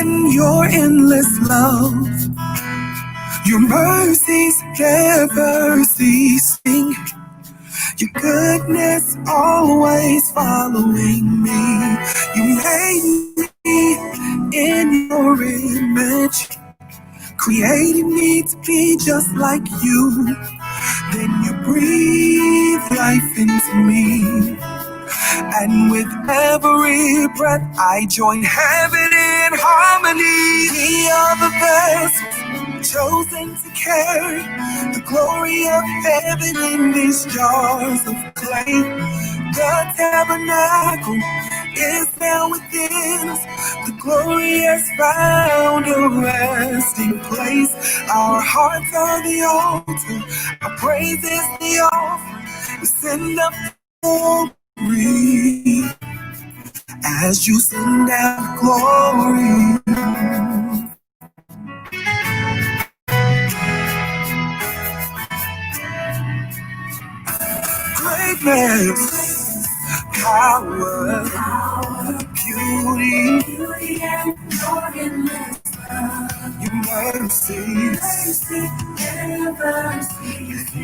in your endless love. Your mercies never ceasing. Your goodness always following me. You made me in your image, created me to be just like you. Then you breathe life into me. And with every breath, I join heaven in harmony. We are the best, chosen to carry the glory of heaven in these jars of clay. The tabernacle is now within us. The glory has found a resting place. Our hearts are the altar. Our praise is the offering. We send up glory as you send out glory. Greatness, power, beauty, your mercy,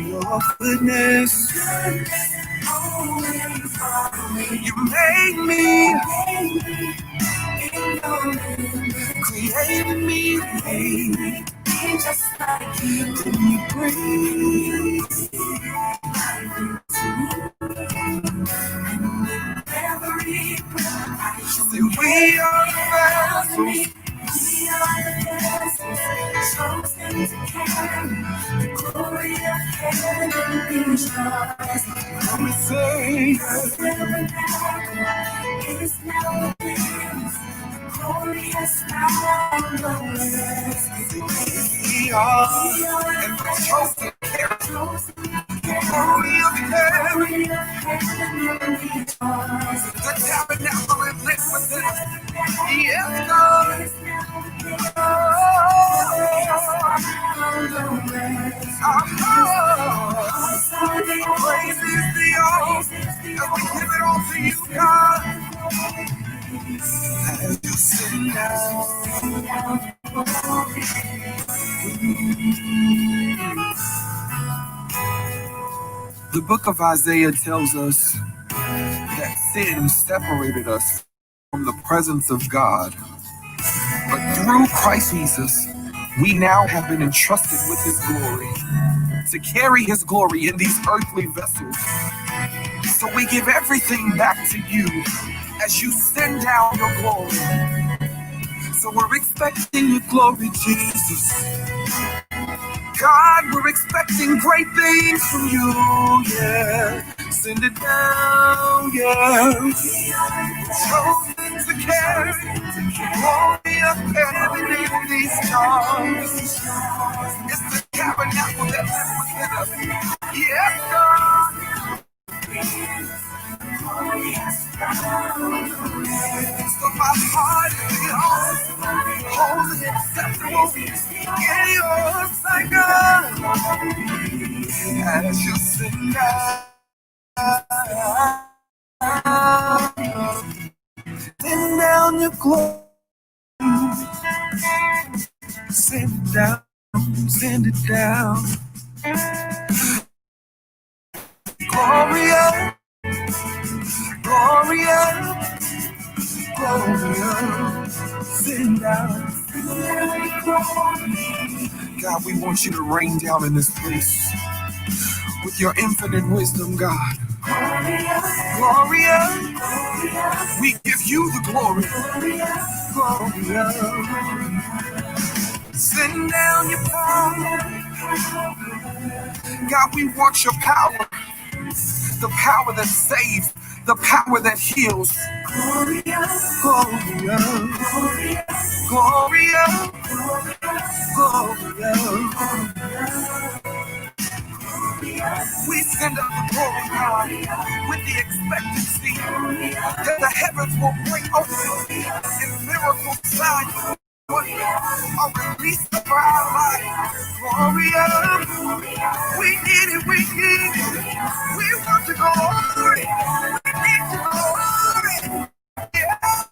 your goodness. You made me, created me, just like you. Then you breathe. And we are the vessels. We are the vessels, chosen to carry the glory of heaven in these jars. Come and say, is now within us. The glory has found us. We are and we're chosen to carry the glory of heaven in these jars. The tabernacle is lit within us. Yes, God. Praise is the all, and we give it all to you, God. As you sing down. The book of Isaiah tells us that sin separated us from the presence of God. But through Christ Jesus, we now have been entrusted with his glory, to carry his glory in these earthly vessels. So we give everything back to you as you send down your glory. So we're expecting your glory, Jesus. God, we're expecting great things from you, yeah. Send it down, yeah. Chosen to carry glory of heaven in these jars. It's the tabernacle that lives within us. Yes, God. So my heart is the holy, acceptable in your sight, God. As you sing down, send down your glory. Send it down, send it down. Gloria, Gloria, Gloria, send down. God, we want you to rain down in this place with your infinite wisdom, God. Gloria, we give you the glory. Gloria, send down your power. God, we want your power. The power that saves, the power that heals. Gloria, Gloria, Gloria, Gloria. We send up the glory, God, with the expectancy that the heavens will break open and miracles signs are released over our lives. Gloria, we need it, we need it. We want to go on it. We need to go on it. Yeah.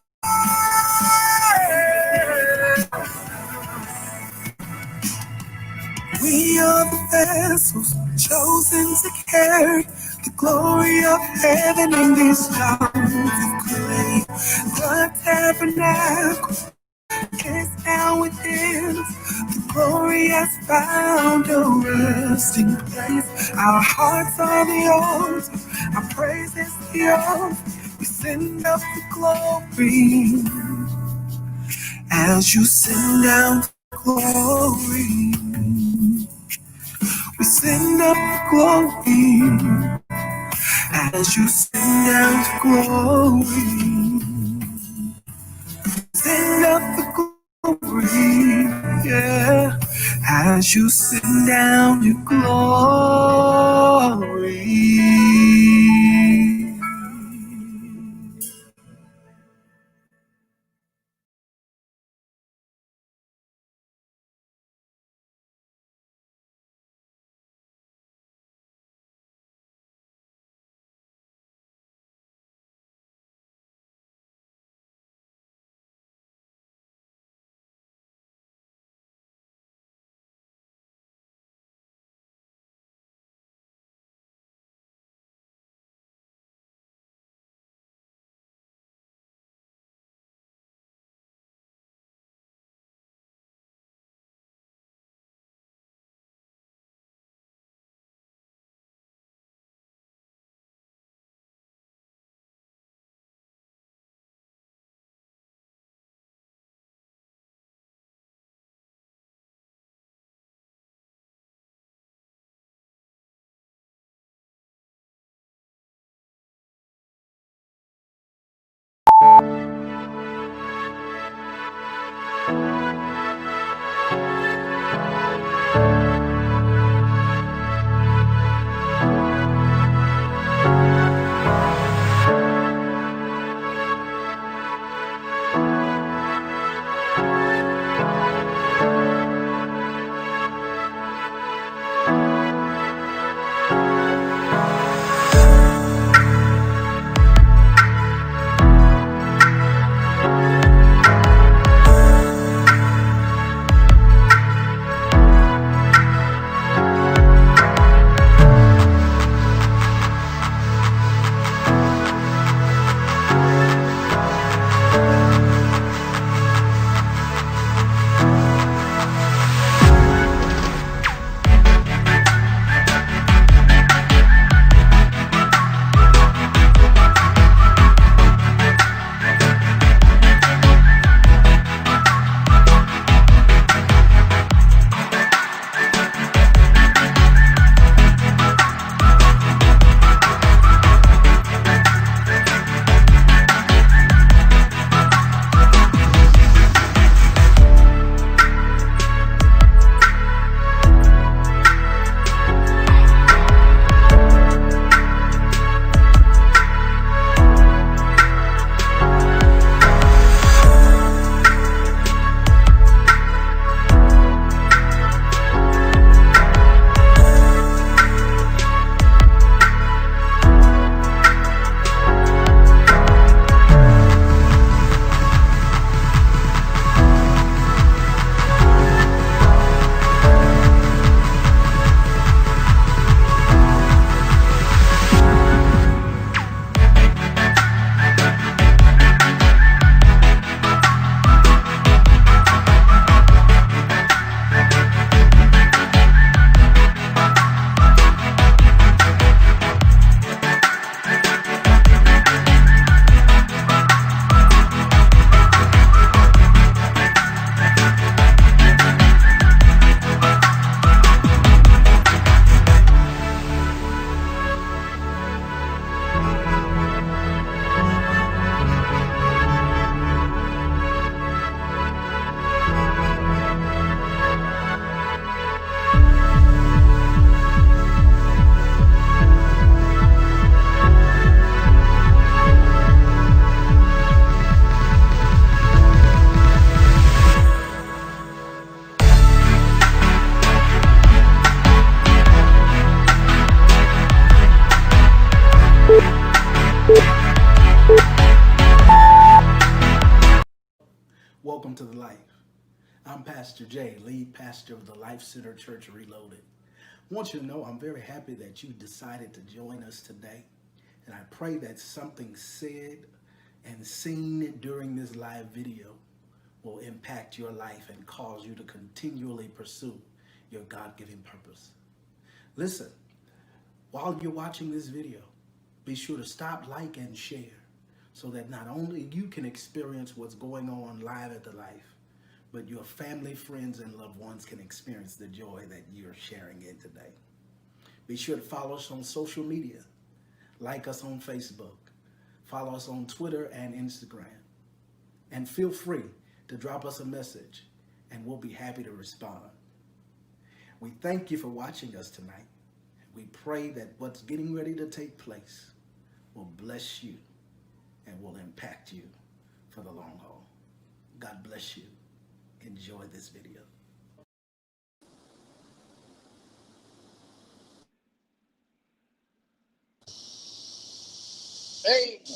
vessels chosen to carry the glory of heaven in these jars of clay. The tabernacle is now within. The glory has found a resting place. Our hearts are the altar, our praise is the altar. We send up the glory as you send down the glory. We send up the glory as you send down the glory. Send up the glory, yeah, as you send down your glory. Welcome to the Life. I'm Pastor Jay, lead pastor of the Life Center Church Reloaded. I want you to know I'm very happy that you decided to join us today. And I pray that something said and seen during this live video will impact your life and cause you to continually pursue your God given purpose. Listen, while you're watching this video, be sure to stop, like, and share so that not only you can experience what's going on live at the life, but your family, friends, and loved ones can experience the joy that you're sharing in today. Be sure to follow us on social media, like us on Facebook, follow us on Twitter and Instagram, and feel free to drop us a message, and we'll be happy to respond. We thank you for watching us tonight. We pray that what's getting ready to take place will bless you and will impact you for the long haul. God bless you. Enjoy this video.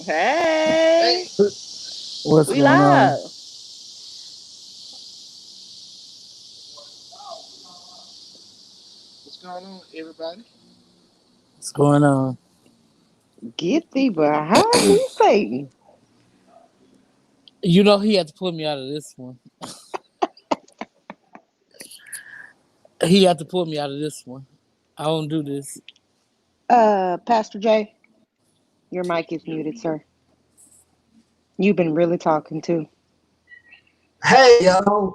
Hey, What's we going on? live. What's going on? Get thee behind me, Satan. You know he had to pull me out of this one. He had to pull me out of this one. I don't do this. Pastor J, your mic is muted, sir. You've been really talking too. Hey, y'all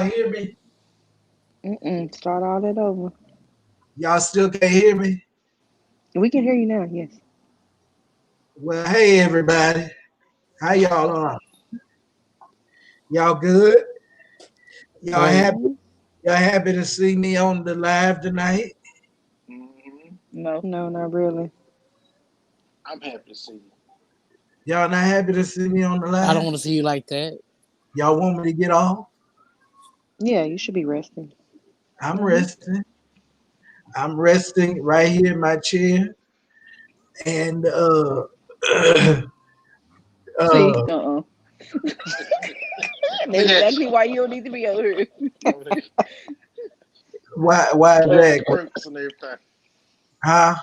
hear me? Start all that over. Y'all still can't hear me? We can hear you now, yes. Well, hey, everybody. How y'all are? Y'all good? Y'all Great. happy? Mm-hmm. Y'all happy to see me on the live tonight? No, not really. Y'all not happy to see me on the I don't live? want to see you like that. Y'all want me to get off? Yeah, you should be resting. I'm Mm-hmm. resting. I'm resting right here in my chair. And See, uh that's exactly why you don't need to be over here. why Jack? Huh?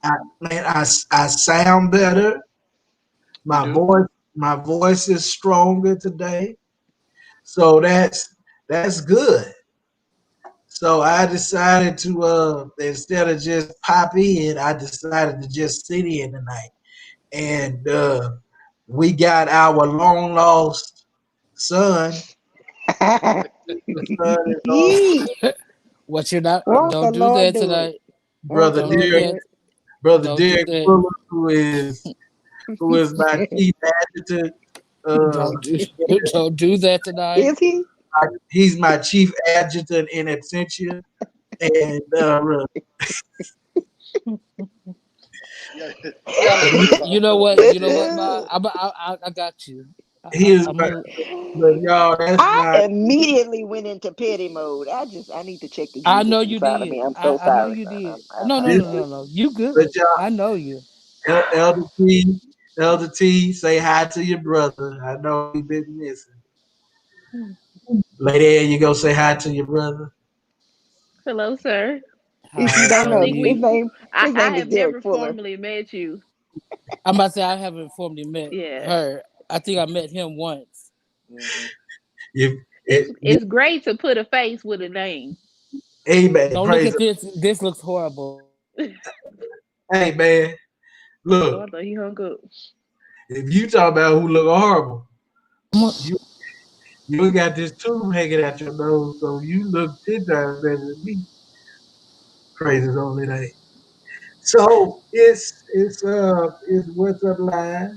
I, I sound better. My voice is stronger today. So that's good. So I decided to instead of just pop in, I decided to just sit in tonight. And we got our long lost son. The son is What you not? Won't the Don't do Lord that do it? tonight. Won't the brother Don't do Lord Derek, do that. it? brother Don't do Derek that. Fuller, who is my chief adjutant. Uh, Don't do. Don't do that tonight. Is he? he's my chief adjutant in absentia, and You know what? You know what, Ma? I got you. he is I'm my. a. But y'all, that's I my. immediately went into petty mode. I need to check the I Jesus know you inside of did. me. I'm so I know sorry, you son. did. No, I no, This, no, no, no. You but good. y'all, I know you. Elder T, Elder T, say hi to your brother. I know he been missing. Lady, you go say hi to your brother. Hello, sir. If you Hi. don't I How are know, think his you? we. name I his name I is have Derek never Fuller. formally met you. I'm about to say I haven't formally met Yeah, her. I think I met him once. If it's it, it's great to put a face with a name. amen, Don't look praise at him. this. This looks horrible. Hey man, Oh, I look, thought he hung up. if you talk about who look horrible, I'm a- you you got this tube hanging out your nose, so you look 10 times better than me. Praise his holy name. So it's what's up live.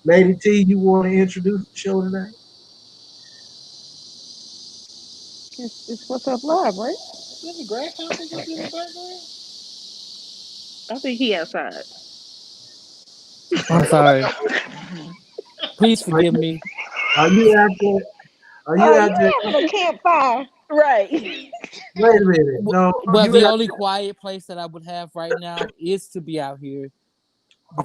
Lady T, you want to introduce the show tonight? It's what's up live, right? I think he outside. I'm sorry. Hmm. Please Are forgive you, me. are you out there? Are you out You there? having a campfire? Right. Wait a minute. No, Well, you the out only quiet place that I would have right now is to be out here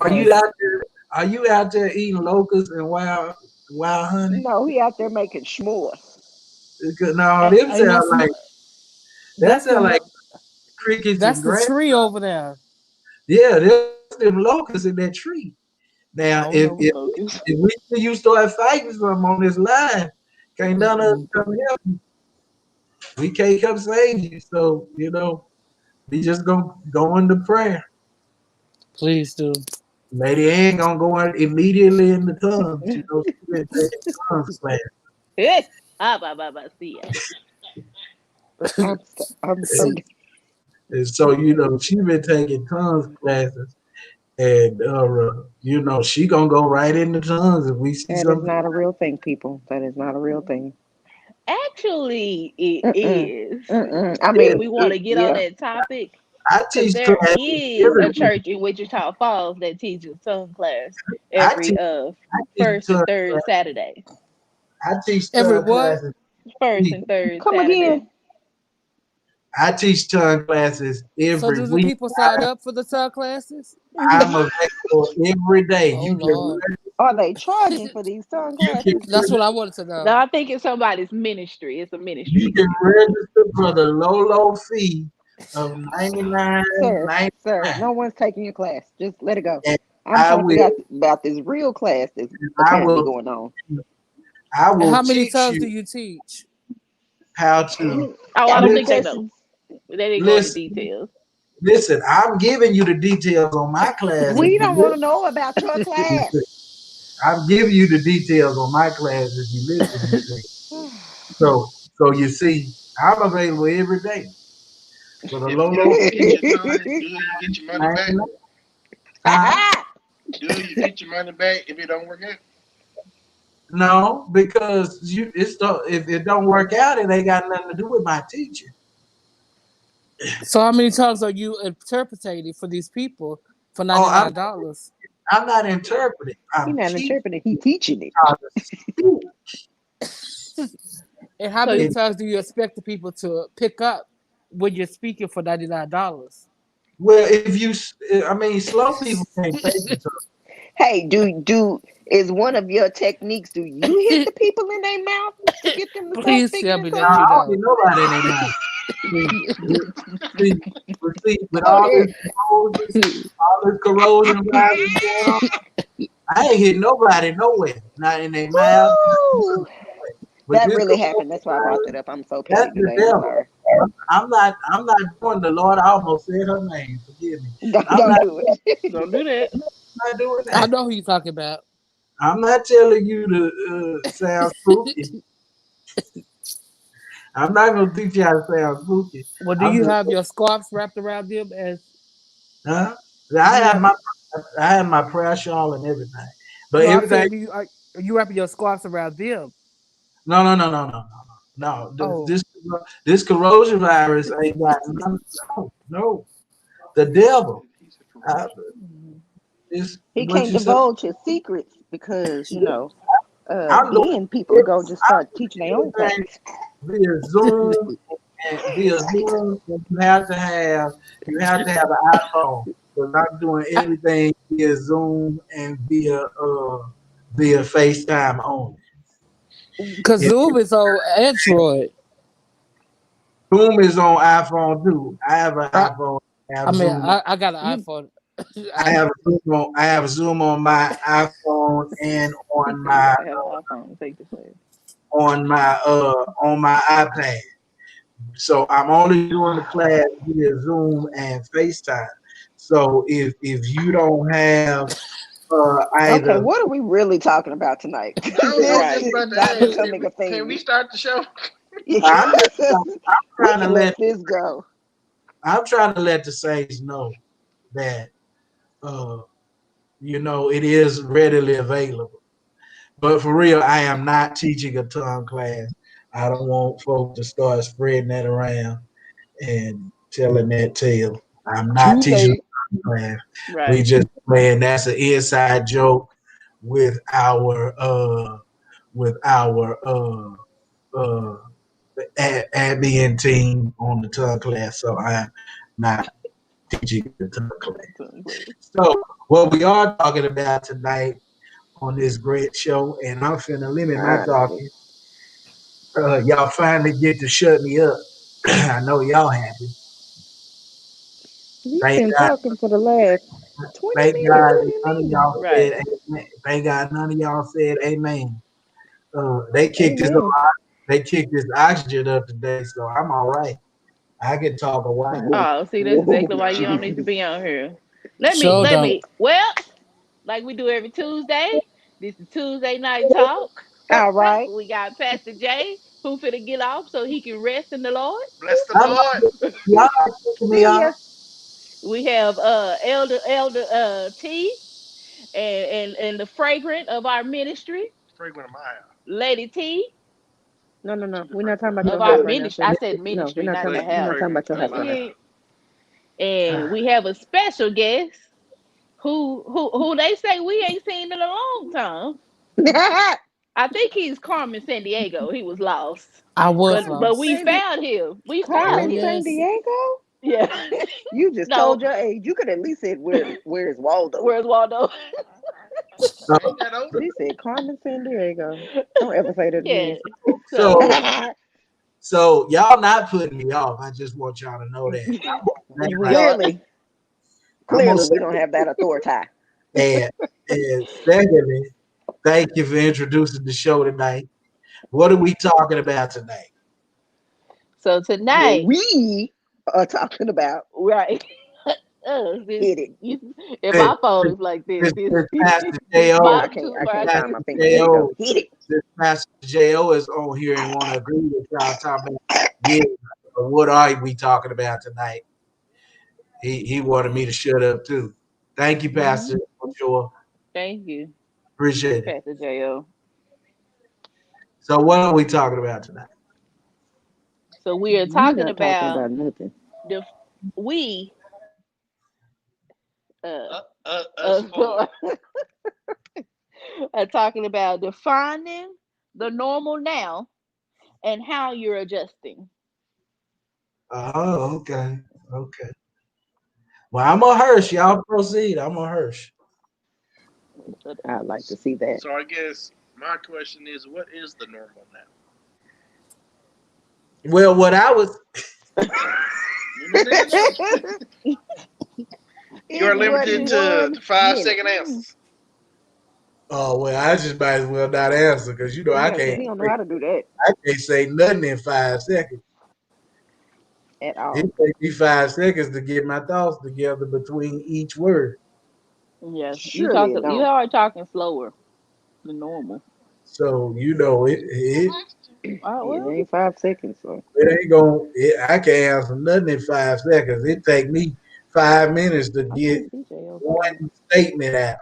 Are you because out there? Are you out there eating locusts and wild honey? No, he out there making s'mores. No, them Ain't no sound like that that's sound the like crickets that's and the grass. tree over there. Yeah, that's them locusts in that tree. I Now, don't know what locust. if we see you start fighting something on this line, can't none of us Mm-mm. come help you. We can't come save you. So, we just gonna go into prayer. Please do. Lady ain't gonna go in immediately in the tongues. She been taking tongues class. See ya. I'm so And, and so, she been taking tongues classes. And, she gonna go right into tongues if we see that is something. not a real thing, people. That is not a real thing. Actually, it Mm-mm. is. Mm-mm. I If mean, we want to get on yeah. that topic, I because teach there classes is every a week. church in Wichita Falls that teaches tongue class I every teach, I teach first tongue and third class. Saturday. I teach Every tongue what? classes. First Week. and third Come Saturday. again. I teach tongue classes So every do the week. people sign up for the tongue classes? I'm available every day. Oh You can Lord. Are they charging for these tongue you can classes? That's what I wanted to No, know. I think it's somebody's ministry. It's a you ministry. can register for the low fee of Sir, $99.99, no one's taking your class. Just let it go. and I'm I trying to figure will out about this real class that's I apparently will going on. I And will how many teach tongues you do you teach? how to Oh, I Got don't any think they listen. know. questions? They didn't go into Listen, details. listen. I'm giving you the details on my class. If We you don't want to know about your class. listen, I'm giving you the details on my class. If you listen, you see. So you see, I'm available every day for the If low you low don't fee teach of your tongue, do you get your money back? 99. Huh? Do you get your money back if it don't work out? No, because if it don't work out, it ain't got nothing to do with my teaching. So how many tongues are you interpreting for these people for Oh, $99? I'm not interpreting. He's I'm not teaching interpreting. He teaching it. how to speak. And how So many It, times do you expect the people to pick up when you're speaking for $99? well, I mean, slow people can't take it. Hey, is one of your techniques? Do you hit the people in their mouth to get them to start Please speaking tell in me tongues? that you I don't don't. get nobody in their mouth. See, see, with Go ahead. all this corrosion virus going on, I ain't hit nobody nowhere. Not in their mouth. Woo! With That this really corrosion happened. That's why I brought virus, that up. I'm so that's petty the today. I'm devil. sorry. I'm not doing the Lord. I almost said her name. Forgive me. Don't, I'm don't not, do it. don't do that. not doing I that. know who you're talking about. I'm not telling you to sound spooky. I'm not gonna teach you how to sound spooky. Well, do I'm you just, have your scarves wrapped around them as huh? do I you have have my I have my prayer shawl and everything, but no, I'm everything. saying are you wrapping your scarves around them? No. Oh. This corrosion virus ain't got none. No. The devil. I, it's He what can't you say. divulge his secrets because I'm doing then people are gonna just start teaching their own class. everything via Zoom and via Zoom. And you have to have an iPhone. Because I'm doing everything via Zoom and via FaceTime only. Because If Zoom is on Android. Zoom is on iPhone too. I have an I, iPhone. I I have mean, Zoom. I got an You iPhone. I have Zoom on my iPhone and He on said you my gotta have an iPhone to take the class. on my iPad. So I'm only doing the class via Zoom and FaceTime. So if you don't have okay? either, What are we really talking about tonight? I was this just Right. is about to not ask, becoming a can we thing. start the show? I'm just We trying to can let let this go. I'm trying to let the saints know that uh, it is readily available. But for real, I am not teaching a tongue class. I don't want folks to start spreading that around and telling that tale. I'm not Too teaching late. a tongue class. We Right. just playing. That's an inside joke with our uh, admin team on the tongue class. So I'm not teaching the tongue class. Tongue class. So what we are talking about tonight on this great show, and I'm finna limit my Honestly, talking Y'all finally get to shut me up. I know y'all happy. You've Thank been God. talking for the last 20 Thank minutes. God What do that you none of mean? y'all said Right. amen. Thank God none of y'all said amen. They kicked this. Amen. They kicked this oxygen up today, so I'm all right. I can talk a while. Whoa. Oh, see, that's Whoa, exactly why you don't need to Jesus. be on here. Sure Let don't. me. Well, like we do every Tuesday. This is Tuesday night talk. All right. We got Pastor Jay who finna get off so he can rest in the Lord. Bless the I'm not, Lord. y'all not kicking me See off. ya. We have Elder T and the fragrant of our ministry, Fragrant in my house. Lady T No, no, no. She's the We're not talking fragrant about in of your my our house house. right now, ministry. sir. I said No, ministry, not the we're But not house. talking about fragrance your in house my right now. Yeah. house. And we have a special guest who they say we ain't seen in a long time. I think he's Carmen San Diego. He was lost. I was But lost. we Sandy, found him. We Oh found Carmen him. San yes. Diego? Yeah. You just No, told your age. You could at least said where's Waldo. where's Waldo? So, I ain't that old. She said Carmen San Diego. Don't ever say that Yeah. again. So so, so y'all not putting me off. I just want y'all to know that. we are. clearly, I'm gonna clearly, say we don't have that authority. that. And secondly, thank you for introducing the show tonight. What are we talking about tonight? So What tonight, we are talking about, right? This, hit it. if This, my phone is like this, this Pastor this Yeah, J.O. I bottom can't. two I can't marks. find Pastor my finger. There you go. J.O. Hit it. This Pastor J.O. is on here and want to agree with y'all talking about, yeah, what are we talking about tonight? He wanted me to shut up too. Thank you, Hmm. Pastor, for sure. Thank you, Appreciate it. Pastor Jo. So what are we talking about tonight? So we are We're talking not talking about about nothing. the we uh, Us four. are talking about defining the normal now and how you're adjusting. Oh, okay. Okay. Well, I'm a Hirsch. Y'all proceed. I'm a Hirsch. So I'd like to see that. So I guess my question is, what is the normal now? Well, what I was No, no, no, no, no. You are In limited what to one 5 second minute? answers. oh well, I just might as well not answer because Yeah, because he don't know how to do that I can't say nothing in 5 seconds. at It all. takes me 5 seconds to get my thoughts together between each word. yeah, Surely it you don't. are talking slower than normal. So Oh It well, ain't 5 seconds, so it ain't gonna. I can't answer nothing in 5 seconds. It take me 5 minutes to I get can't see JL's phone. one statement out.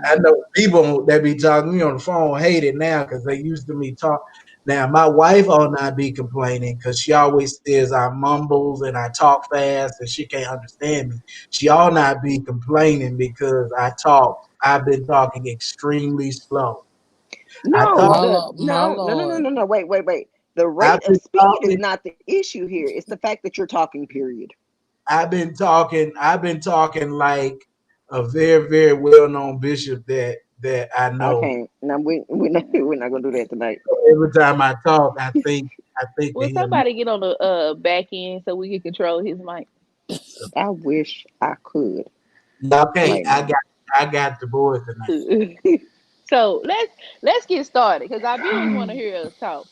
I Mm. know people that be talking to me on the phone hate it now because they used to me talk. Now my wife ought not be complaining because she always says I mumbles and I talk fast and she can't understand me. She ought not be complaining because I talk. I've been talking extremely slow. I No, talk. My no. Lord. No. Wait. The I've rate of been speed is talking. not the issue here. It's the fact that you're talking, period. I've been talking. I've been talking like a very, very well-known bishop that I I know. can't. No, we're not gonna do that tonight. Every time I talk, I think that will somebody get on the back end so we can control his mic? I wish I could y'all can't. right now. I got the boys tonight. So let's get started because our viewers want to hear us talk.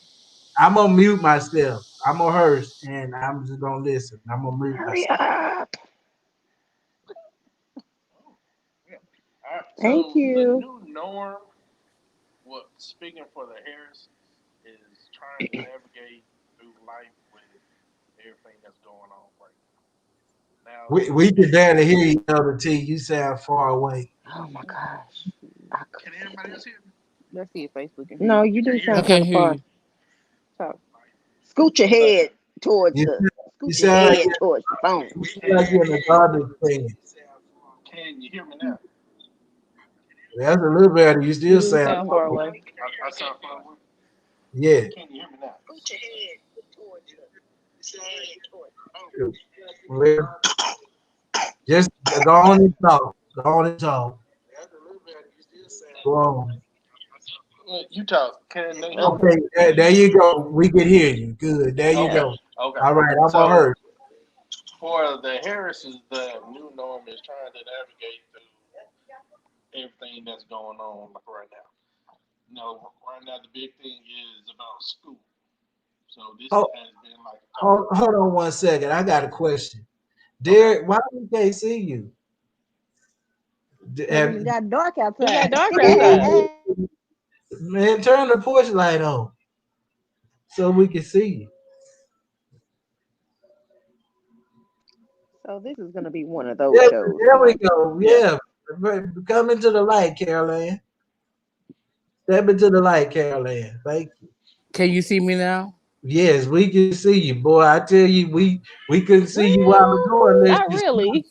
I'm gonna mute myself. I'm gonna hearse and I'm just gonna listen. I'm gonna mute Hurry myself. up. Yeah. All right. Thank So the you. new norm, what speaking for the Harris, is trying to navigate through life with everything that's going on right now. We can barely hear you, Elder T. You sound far away. Oh my gosh. I Can couldn't. anybody else hear me? Let's see if Facebook can hear No, you. you Can do you hear I me? sound can't kind of hear far. you. Talk. Scoot your Uh, head towards You the you scoot your sound like head towards the phone. you sound like you're in a garbage can. can you hear me now? That's a little better. You You still do sound sound far away. I sound far away. yeah. Can you hear me now? Well, just go on and talk. Go on and talk. Go on. You talk. Can they hear me? Okay, there you go. We can hear you. Good. There you Yeah. Okay. go. Okay. All right, I'm on So her. for the Harrises, the new norm is trying to navigate through everything that's going on like right now. You know, right now the big thing is about school. So this Hold, has been like a tough. hold on 1 second. I got a question. Okay. Derek, why we can't see you? Because Have, it got dark It got outside. dark outside. man, turn the porch light on so we can see you. So this is going to be one of those There, shows there we tonight. go. Yeah. Yeah. Come into the light, Caroline. Step into the light, Caroline. Thank you. Can you see me now? Yes, we can see you, boy. I tell you, we couldn't see you a while Well, ago unless not you smiled. really.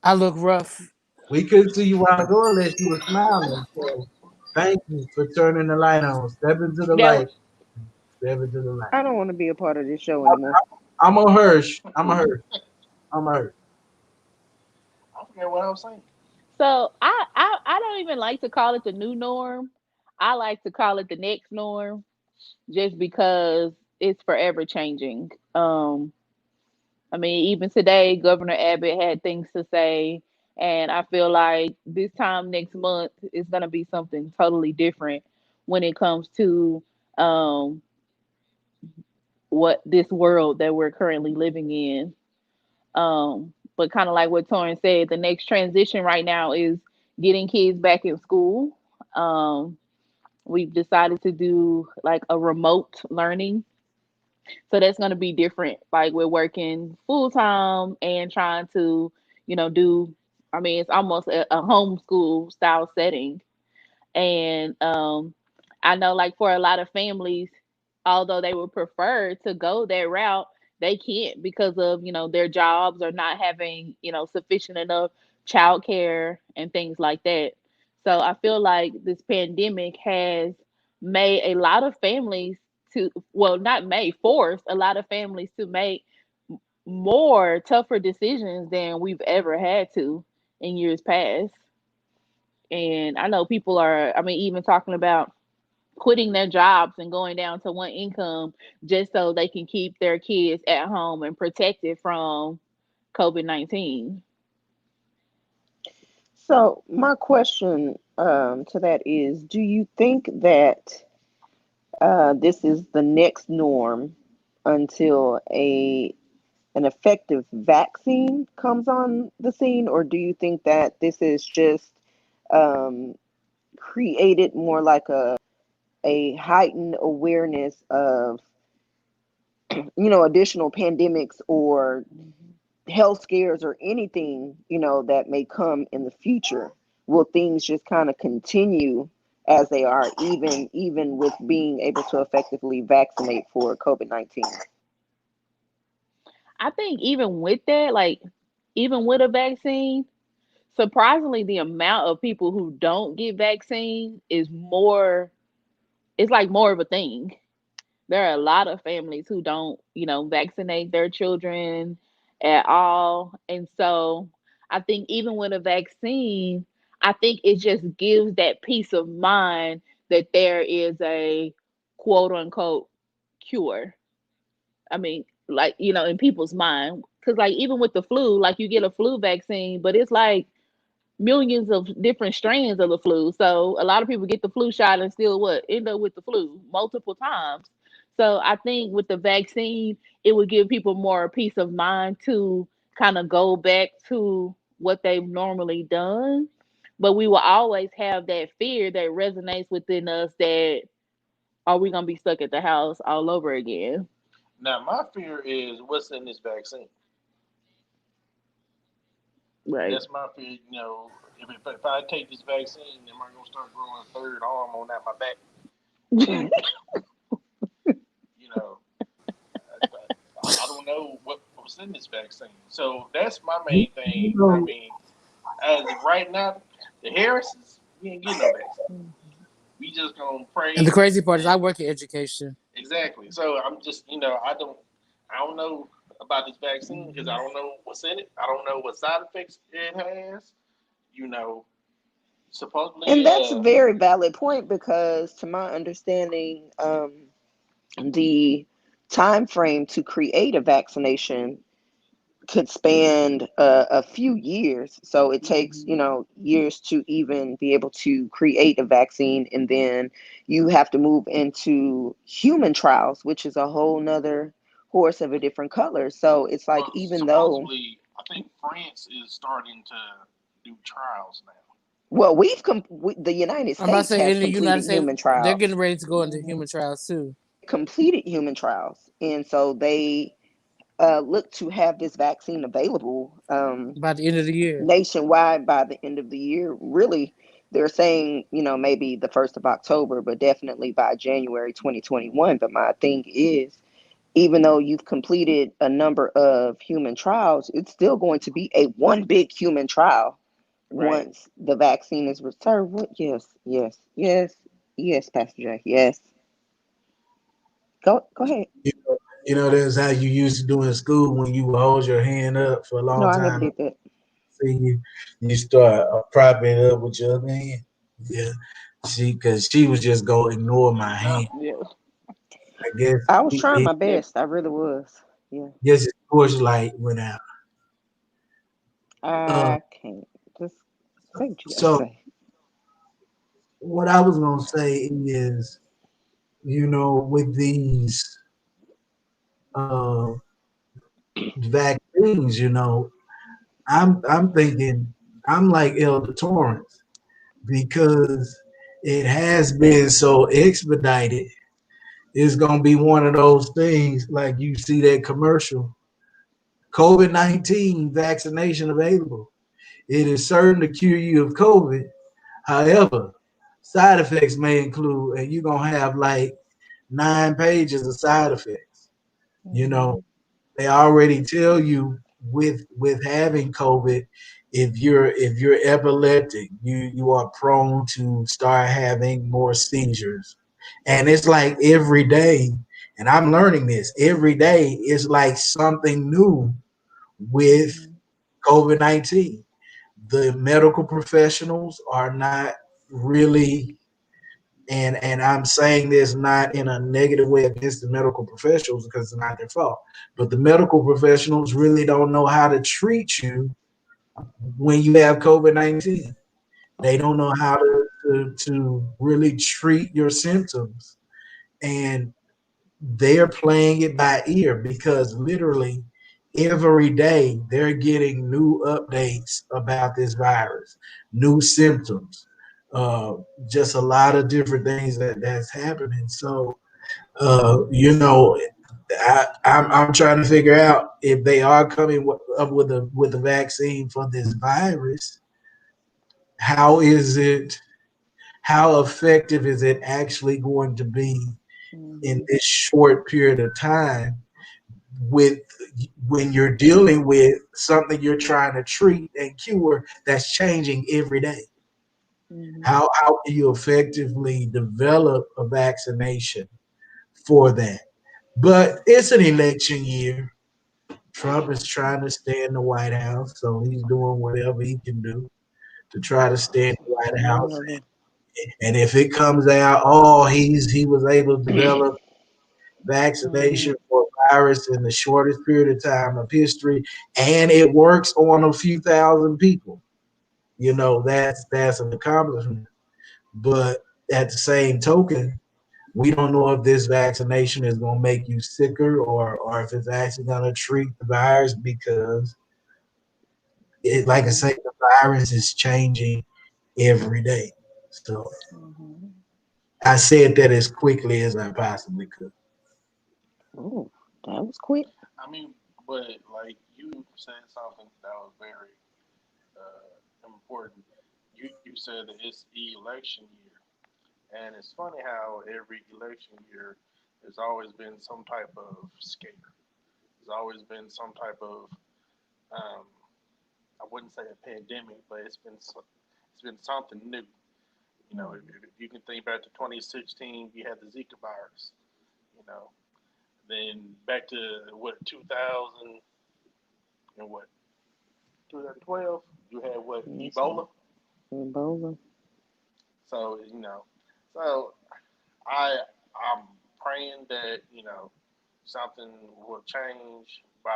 I look rough. We couldn't see you a while ago unless you were smiling. So thank you for turning the light on. Step into the That light. Step into the light. I don't want to be a part of this show anymore. I'm a Hirsch. I'm a Hirsch. I'm a Hirsch. I forget what I was saying. so I don't even like to call it the new norm. I like to call it the next norm just because it's forever changing. I mean, even today, Governor Abbott had things to say, and I feel like this time next month is going to be something totally different when it comes to um, what this world that we're currently living in. But kind of like what Torrin said, the next transition right now is getting kids back in school. Um, we've decided to do like a remote learning, so that's going to be different. Like we're working full time and trying to, do. I mean, it's almost a homeschool style setting, and I know, like, for a lot of families, although they would prefer to go that route, they can't because of, their jobs or not having, sufficient enough childcare and things like that. So I feel like this pandemic has made a lot of families to, well, not made, forced a lot of families to make more tougher decisions than we've ever had to in years past. And I know people are, I mean, even talking about quitting their jobs and going down to one income just so they can keep their kids at home and protected from COVID-19. So my question to that is, do you think that this is the next norm until a an effective vaccine comes on the scene, or do you think that this is just um, created more like a heightened awareness of additional pandemics or health scares or anything that may come in the future? Will things just kind of continue as they are, even with being able to effectively vaccinate for COVID-19? I think even with that, like, even with a vaccine, surprisingly, the amount of people who don't get vaccine is more, it's like more of a thing. There are a lot of families who don't, vaccinate their children at all. And so I think even with a vaccine, I think it just gives that peace of mind that there is a quote unquote cure. I mean, like, in people's mind. Because, like, even with the flu, like, you get a flu vaccine, but it's like millions of different strains of the flu. So a lot of people get the flu shot and still what end up with the flu multiple times. So I think with the vaccine, it would give people more peace of mind to kind of go back to what they've normally done. But we will always have that fear that resonates within us that are we gonna be stuck at the house all over again? Now, my fear is what's in this vaccine. Right. That's my fear. If I take this vaccine, am I gonna start growing a third arm on that my back? You know, I don't know what's in this vaccine. So that's my You main thing. I know, mean, as of right now, the Harrises, we ain't getting no vaccine. We just gonna And the pray crazy part is, I and work in education. exactly. So I'm just, I don't know about this vaccine because I don't know what's in it. I don't know what side effects it has. You know, supposedly, And that's a very valid point because, to my understanding, the time frame to create a vaccination could span a few years. So it takes, years to even be able to create a vaccine. And then you have to move into human trials, which is a whole nother horse of a different color. So it's like, well, even though, supposedly, I think France is starting to do trials now. well, the United I'm about to States say has in the United completed States, human they're trials. getting ready to go into Mhm. human trials too Completed human trials. And so they look to have this vaccine available by the end of the year. nationwide by the end of the year. Really, they're saying, maybe the 1st of October, but definitely by January 2021. But my thing is, even though you've completed a number of human trials, it's still going to be a one big human trial Right. once the vaccine is returned. Yes, yes, yes, yes, Pastor Jay. Yes. Go ahead. That's how you used to do in school when you would hold your hand up for a No, long I never time. did that. See you start propping it up with your other hand. Yeah, because she was just gonna ignore my Yeah. hand. Yeah. I guess I was he, trying he my Yeah. best. I really was. Yeah. guess his porch light went out. Uh, I can't. Just say what you got to so say. what I was gonna say is, with these uh, vaccines, I'm thinking I'm like Elder Torrance because it has been so expedited. It's gonna be one of those things like you see that commercial. COVID-19 vaccination available. It is certain to cure you of COVID. However, side effects may include, and you're gonna have like 9 pages of side effects. You know, Mhm. they already tell you with having COVID, if you're epileptic, you are prone to start having more seizures. And it's like every day, and I'm learning this every day, it's like something new with Mhm. COVID-19. The medical professionals are not really, and I'm saying this not in a negative way against the medical professionals because it's not their fault, but the medical professionals really don't know how to treat you when you have COVID-19. They don't know how to really treat your symptoms. And they're playing it by ear because literally every day they're getting new updates about this virus, new symptoms, uh, just a lot of different things that's happening. So, I'm trying to figure out if they are coming up with a vaccine for this virus. How is it? How effective is it actually going to be in Mhm. this short period of time? With when you're dealing with something you're trying to treat and cure that's changing every day. Mhm. How do you effectively develop a vaccination for that? But it's an election year. Trump is trying to stay in the White House, so he's doing whatever he can do to try to stay in the White House. Whatever. And if it comes out, oh, he was able to develop vaccination Mhm. for a virus in the shortest period of time of history, and it works on a few thousand people. That's an accomplishment. But at the same token, we don't know if this vaccination is going to make you sicker or if it's actually going to treat the virus because, like I Mhm. say, the virus is changing every day. So Mhm. I said that as quickly as I possibly could. Oh, that was quick. I mean, but like you said something that was very important. You said that it's election year, and it's funny how every election year there's always been some type of scare. There's always been some type of um, I wouldn't say a pandemic, but it's been something new. You know, if you can think back to 2016, we had the Zika virus. You know, then back to what 2000 and what 2012, you had what Yes, sir. Ebola. Ebola. So so I I'm praying that something will change by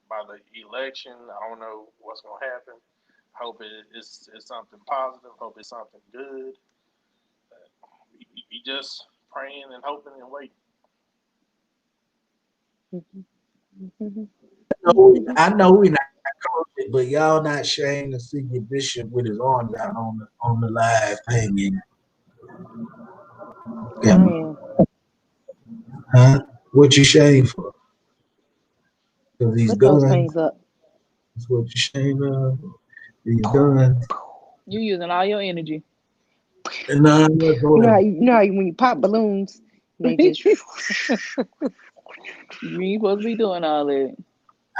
by the election. I don't know what's gonna happen. Hope it's something positive. Hope it's something good. We just praying and hoping and waiting. I know we not COVID, but y'all not ashamed to see your bishop with his arms out on the live hanging. I Yeah. am. Huh? What you shame for? Because he's Put those done. things up. That's what you shame of. He's done. You using all your energy. And none whatsoever. You know how when you pop balloons, they just. You ain't supposed to be doing all that.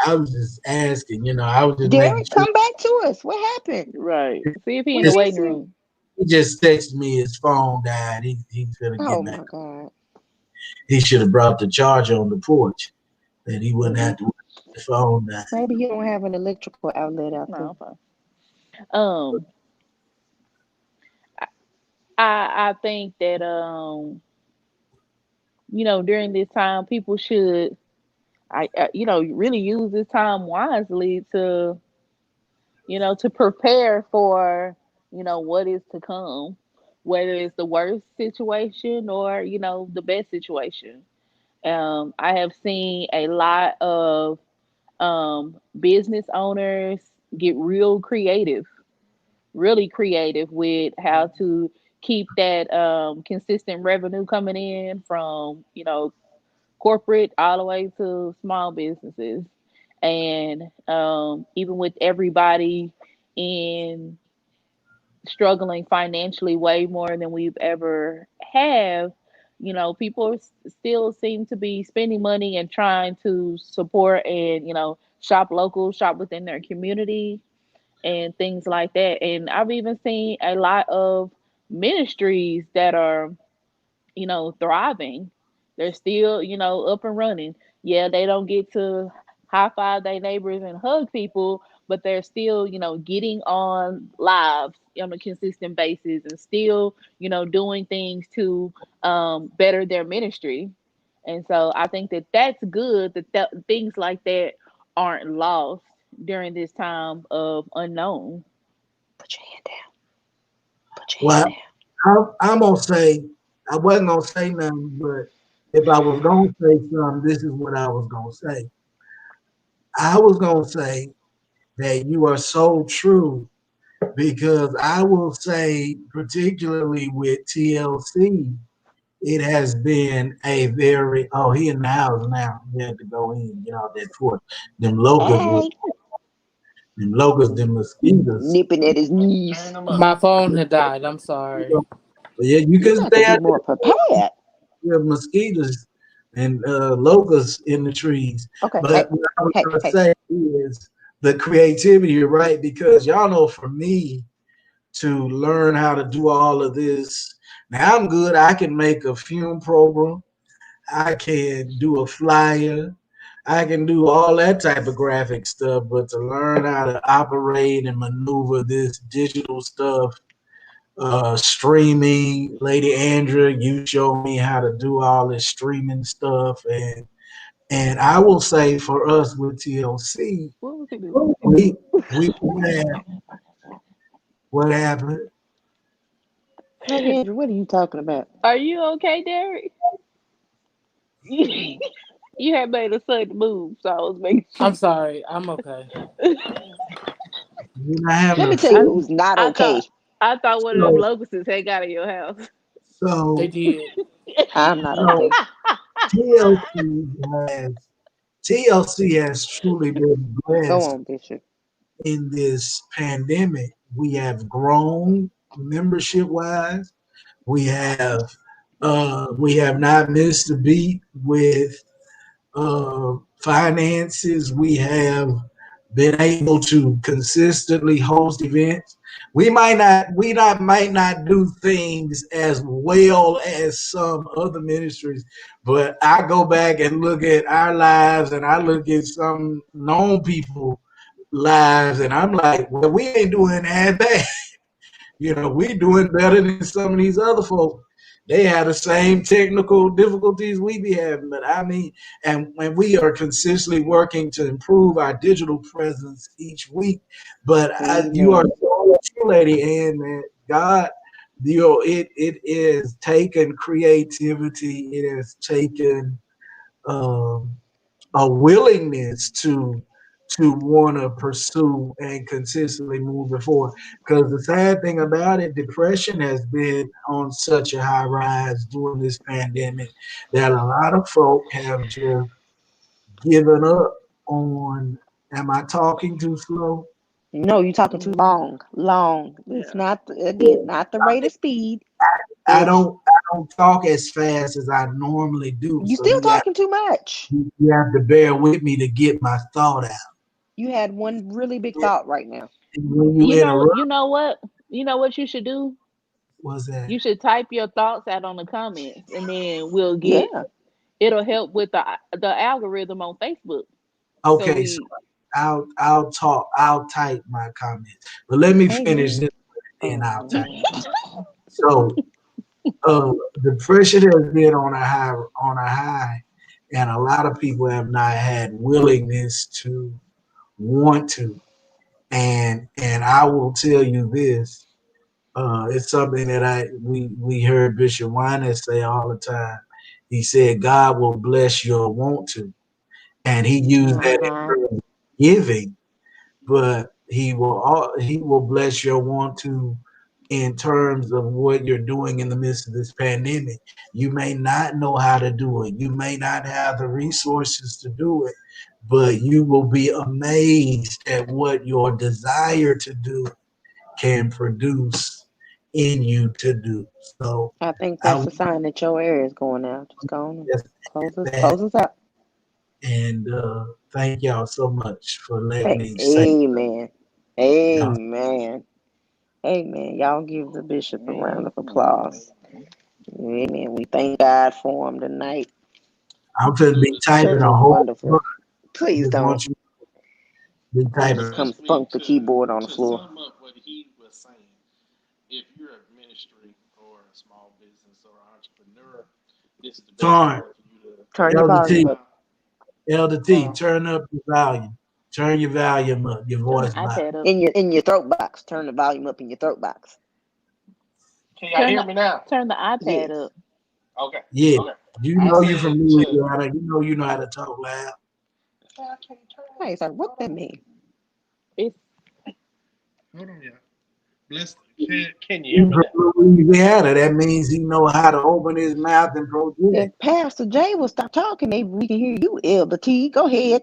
I was just asking, I was just making Derek, sure. come back to us. What happened? Right. See if he in We the Just, waiting miss you. room. he just texted me his phone died. He's gonna Oh get back. my God. He should have brought the charger on the porch. Then he wouldn't have Maybe to worry about the phone die. maybe you don't have an electrical outlet out there. No, fine. Um, I think that during this time, people should really use this time wisely to to prepare for what is to come, whether it's the worst situation or the best situation. I have seen a lot of business owners get really creative with how to keep that consistent revenue coming in from corporate all the way to small businesses. And even with everybody in struggling financially way more than we've ever have, people still seem to be spending money and trying to support and shop local, shop within their community and things like that. And I've even seen a lot of ministries that are thriving. They're still, up and running. Yeah, they don't get to high five their neighbors and hug people, but they're still, getting on live on a consistent basis and still, doing things to better their ministry. And so I think that that's good that things like that aren't lost during this time of unknown. Put your hand down. Put your hand Well, down. I'm gonna say I wasn't gonna say nothing, but if I was gonna say something, this is what I was gonna say. I was gonna say that you are so true because I will say, particularly with TLC, it has been a very he in the house now. He had to go in and get out that porch. Them locusts was Hey, them locusts, them mosquitoes. nipping at his knees. My phone had died. I'm sorry. But yeah, you You can got to stay be out more prepared. there. Mosquitoes and locusts in the trees. Okay. Hey, But what I was hey, gonna hey. say is the creativity, right? Because y'all know for me to learn how to do all of this, now I'm good. I can make a fume program. I can do a flyer. I can do all that type of graphic stuff, but to learn how to operate and maneuver this digital stuff, streaming, Lady Andrea, you showed me how to do all this streaming stuff, and I will say for us with TLC, What was he doing? we had what happened. Lady Andrew, what are you talking about? Are you okay, Derek? You had made a sudden move, so I was making sure. I'm sorry. I'm okay. We're not having Let a me tell you I, fit. who's not I okay. thought I thought one of them So, locusts had got in your house. They so, did. I'm not so okay. TLC has TLC has truly been Go blessed on, Bishop. in this pandemic. We have grown membership wise. We have not missed a beat with finances. We have been able to consistently host events. We might not do things as well as some other ministries, but I go back and look at our lives and I look at some known people lives and I'm like, well, we ain't doing that bad. We doing better than some of these other folks. They have the same technical difficulties we be having, but I mean, and we are consistently working to improve our digital presence each week. But you are Amen. so true, Lady Ann, man. God, it is taken creativity. It has taken um, a willingness to want to pursue and consistently moving forward. Because the sad thing about it, depression has been on such a high rise during this pandemic that a lot of folk have just given up on. Am I talking too slow? No, you're talking too Mm, long. Long. It's yeah. not again, not the rate of speed. I It's don't I don't talk as fast as I normally do, you so still talking too much. you have to bear with me to get my thought out. You had one really big thought right now. And when you interrupt, You know what? You know what you should do? what's that? You should type your thoughts out on the comments, and then we'll get. Yeah. It'll help with the algorithm on Facebook. So Okay, so we. I'll type my comments. But let me finish Amen. this and I'll type. Oh, So depression has been on a high, and a lot of people have not had willingness to want to. And I will tell you this. It's something that we heard Bishop Weiner say all the time. He said God will bless your want to. And he used that uh-huh. in terms of giving, but he will bless your want to in terms of what you're doing in the midst of this pandemic. You may not know how to do it. You may not have the resources to do it, but you will be amazed at what your desire to do can produce in you to do. So I think I that's want a sign that your air is going out. Just go on and to that close us out. and thank y'all so much for letting Hey, me say amen. y'all. Amen. Amen. Y'all give the bishop a round of applause. Amen. We thank God for him tonight. I'm gonna be typing Such a a whole wonderful. book. Please Just don't. want you to be I'm So just typing. come basically, funk the keyboard on the to floor. sum up what he was saying, if you're a ministry or a small business or entrepreneur, this is the best Turn, time for you to Turn your Elder go volume T, up. out. Elder T, turn up your volume. Turn your volume up, your turn the voice box. iPad up. In your throat box. Turn the volume up in your throat box. Can y'all Turn hear the me now? turn the iPad Yes. up. Okay, Yeah. okay. You I know you from said to. Louisiana. You know how to talk loud. I can't turn Hey, it. so what Hold that on. mean? It's Hold on, y'all. Bless. Can you hear He's me now? from Louisiana. That means he know how to open his mouth and project. If Pastor Jay will stop talking, maybe we can hear you, Elder T. Go ahead.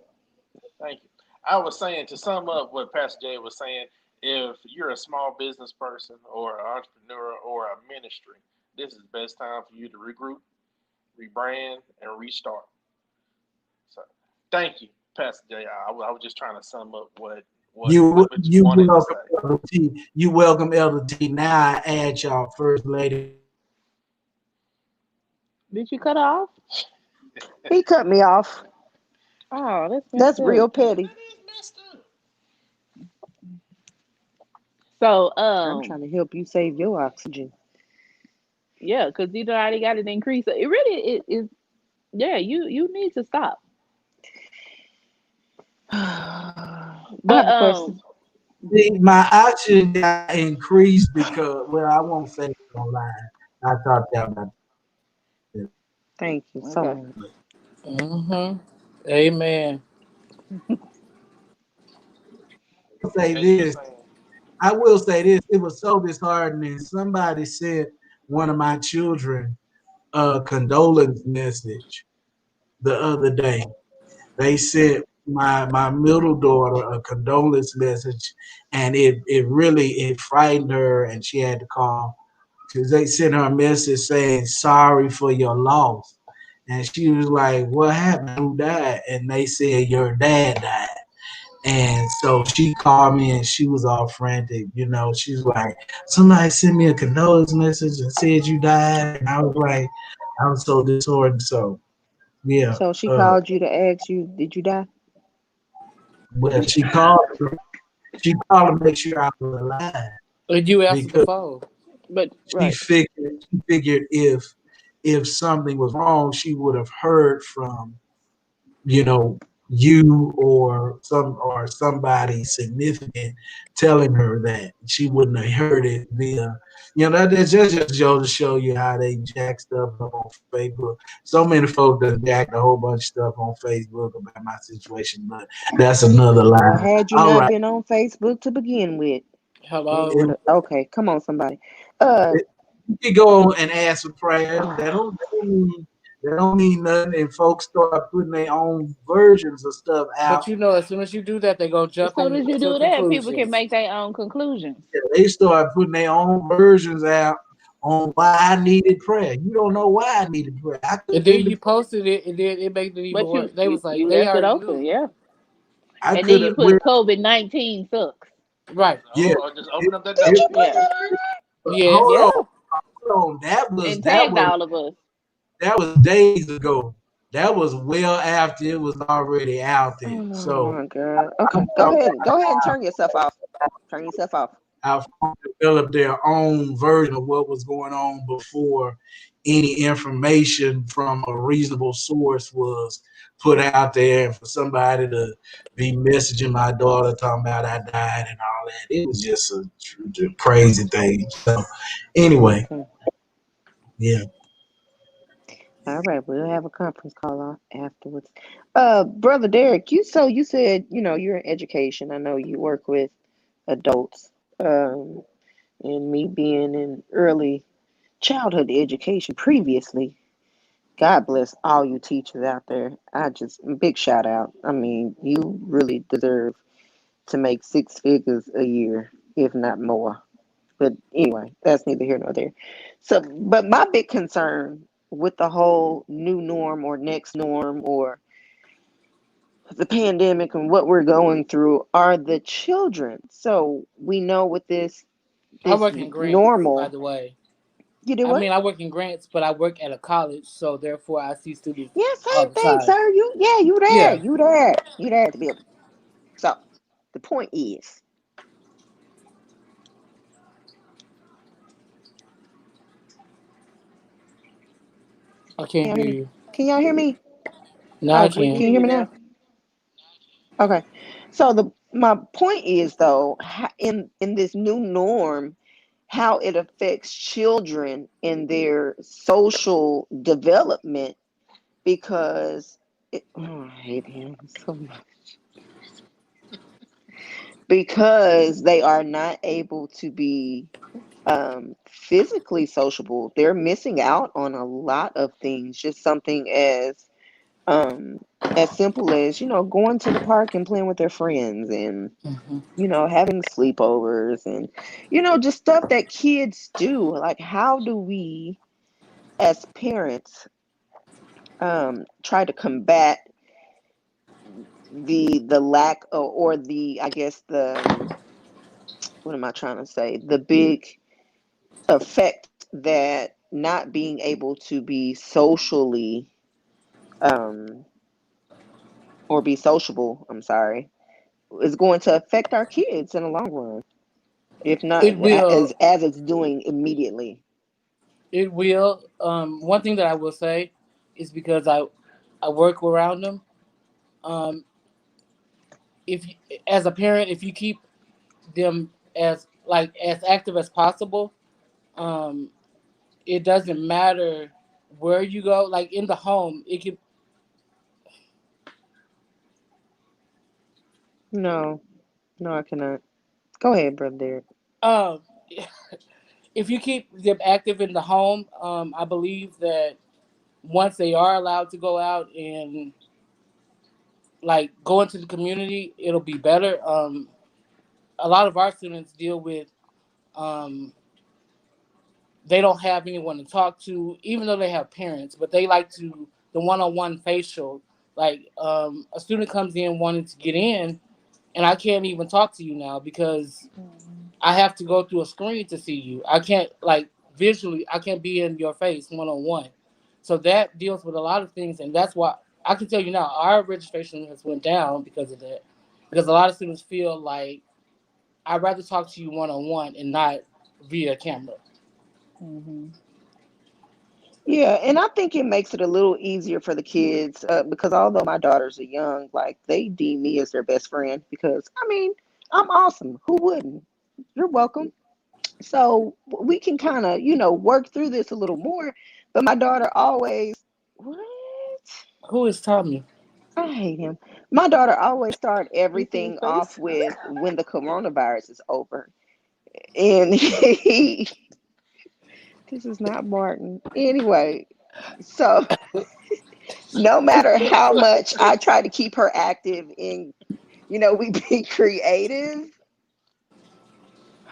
Thank you. I was saying to sum up what Pastor Jay was saying. If you're a small business person or an entrepreneur or a ministry, this is the best time for you to regroup, rebrand, and restart. So, thank you, Pastor Jay. I was just trying to sum up what you You wanted to welcome say. Elder T. You welcome Elder T. Now I add y'all first lady. did you cut off? He cut me off. Oh, that's That's messed up. real petty. That is messed up. So I'm trying to help you save your oxygen. yeah, because you already got it increased. So it really is. Yeah, you need to stop. I But have a question. My oxygen got increased because, well, I won't say it online. I thought that about it. Thank you so okay. much. Mm-hmm. Amen. I'll say As you were this. saying, I will say this. It was so disheartening. Somebody sent one of my children a condolence message the other day. They sent my middle daughter a condolence message, and it really it frightened her, and she had to call because they sent her a message saying sorry for your loss, and she was like, "What happened? Who died?" And they said your dad died. And so she called me and she was all frantic. She's like, somebody sent me a condolence message and said you died. And I was like, I was so disheartened. So yeah, So she called you to ask you, did you die? well, she called to make sure I was alive. And you answered the because phone. But she right. figured if something was wrong, she would have heard from, you know, you or somebody significant telling her that. She wouldn't have heard it via, that's just Joe to show you how they jack stuff up on Facebook. So many folks done jacked a whole bunch of stuff on Facebook about my situation, but that's another Well, lie. had you All not right. been on Facebook to begin with, we Hello. would have. Okay, come on, somebody. Uh, You can go and ask for prayer. That oh, don't, that don't mean that don't mean nothing. And folks start putting their own versions of stuff out. But you know, as soon as you do that, they're gonna As jump soon as you into do that, people can conclusions. make their own conclusions. They start putting their own versions out on why I needed prayer. You don't know why I needed prayer. I could And have then been you depressed. posted it, and then it made it even But worse. They was like, you they left it already open, knew. yeah. I And then could you have put COVID-19 sucks. Right. yeah. Oh, just It, open up that it, door. Yeah. Yes. hold Yeah. on. That was And that tagged was all of us. that was days ago. That was well after it was already out there. oh So my God. I'm Okay, go talking ahead. Go ahead and turn yourself off. Turn yourself off. our folks developed their own version of what was going on before any information from a reasonable source was put out there, and for somebody to be messaging my daughter talking about I died and all that, it was just a crazy thing. So anyway, Okay. yeah. All right, we'll have a conference call on afterwards. Brother Derek, you said, you're in education. I know you work with adults. Um, and me being in early childhood education previously, God bless all you teachers out there. I just big shout out. I mean, you really deserve to make six figures a year, if not more. But anyway, that's neither here nor there. So, but my big concern with the whole new norm or next norm or the pandemic and what we're going through are the children. So we know with I this work in grants, by normal, the way. you do I what? mean, I work in grants, but I work at a college, so therefore I see students Yeah, all same the thing, time. sir. You there, Yeah, you there to be able. So the point is, I can't can hear y'all hear me? you. Can y'all hear me? Now I Oh, we can can. Can hear you hear you me now. now? Okay. So the my point is though, in this new norm, how it affects children in their social development because I hate him so much because they are not able to be physically sociable. They're missing out on a lot of things. Just something um, as simple as going to the park and playing with their friends and Hmm. having sleepovers and just stuff that kids do. Like, how do we as parents try to combat the lack or the I guess the what am I trying to say? The big effect that not being able to be socially um or be sociable, I'm sorry, is going to affect our kids in the long run, if not It will. as it's doing immediately. It will. One thing that I will say is because I work around them. Um, if you, as a parent, if you keep them as active as possible, um, it doesn't matter where you go. Like in the home, it can. No, no, I cannot. Go ahead, brother Derek. Um, if you keep them active in the home, I believe that once they are allowed to go out and like go into the community, it'll be better. A lot of our students deal with um, they don't have anyone to talk to, even though they have parents, but they like to the one-on-one facial. Like a student comes in wanting to get in, and I can't even talk to you now because I have to go through a screen to see you. I can't like visually. I can't be in your face one-on-one. So that deals with a lot of things, and that's why I can tell you now our registration has went down because of that. Because a lot of students feel like I'd rather talk to you one on one and not via camera. Mm-hmm. Yeah, and I think it makes it a little easier for the kids because although my daughters are young, like they deem me as their best friend because I mean, I'm awesome. Who wouldn't? You're welcome. So we can kind of, work through this a little more. But my daughter always, what? Who is Tommy? I hate him. My daughter always start You see his everything off face? with when the coronavirus is over. And he, this is not Martin. Anyway, so no matter how much I try to keep her active in, we be creative.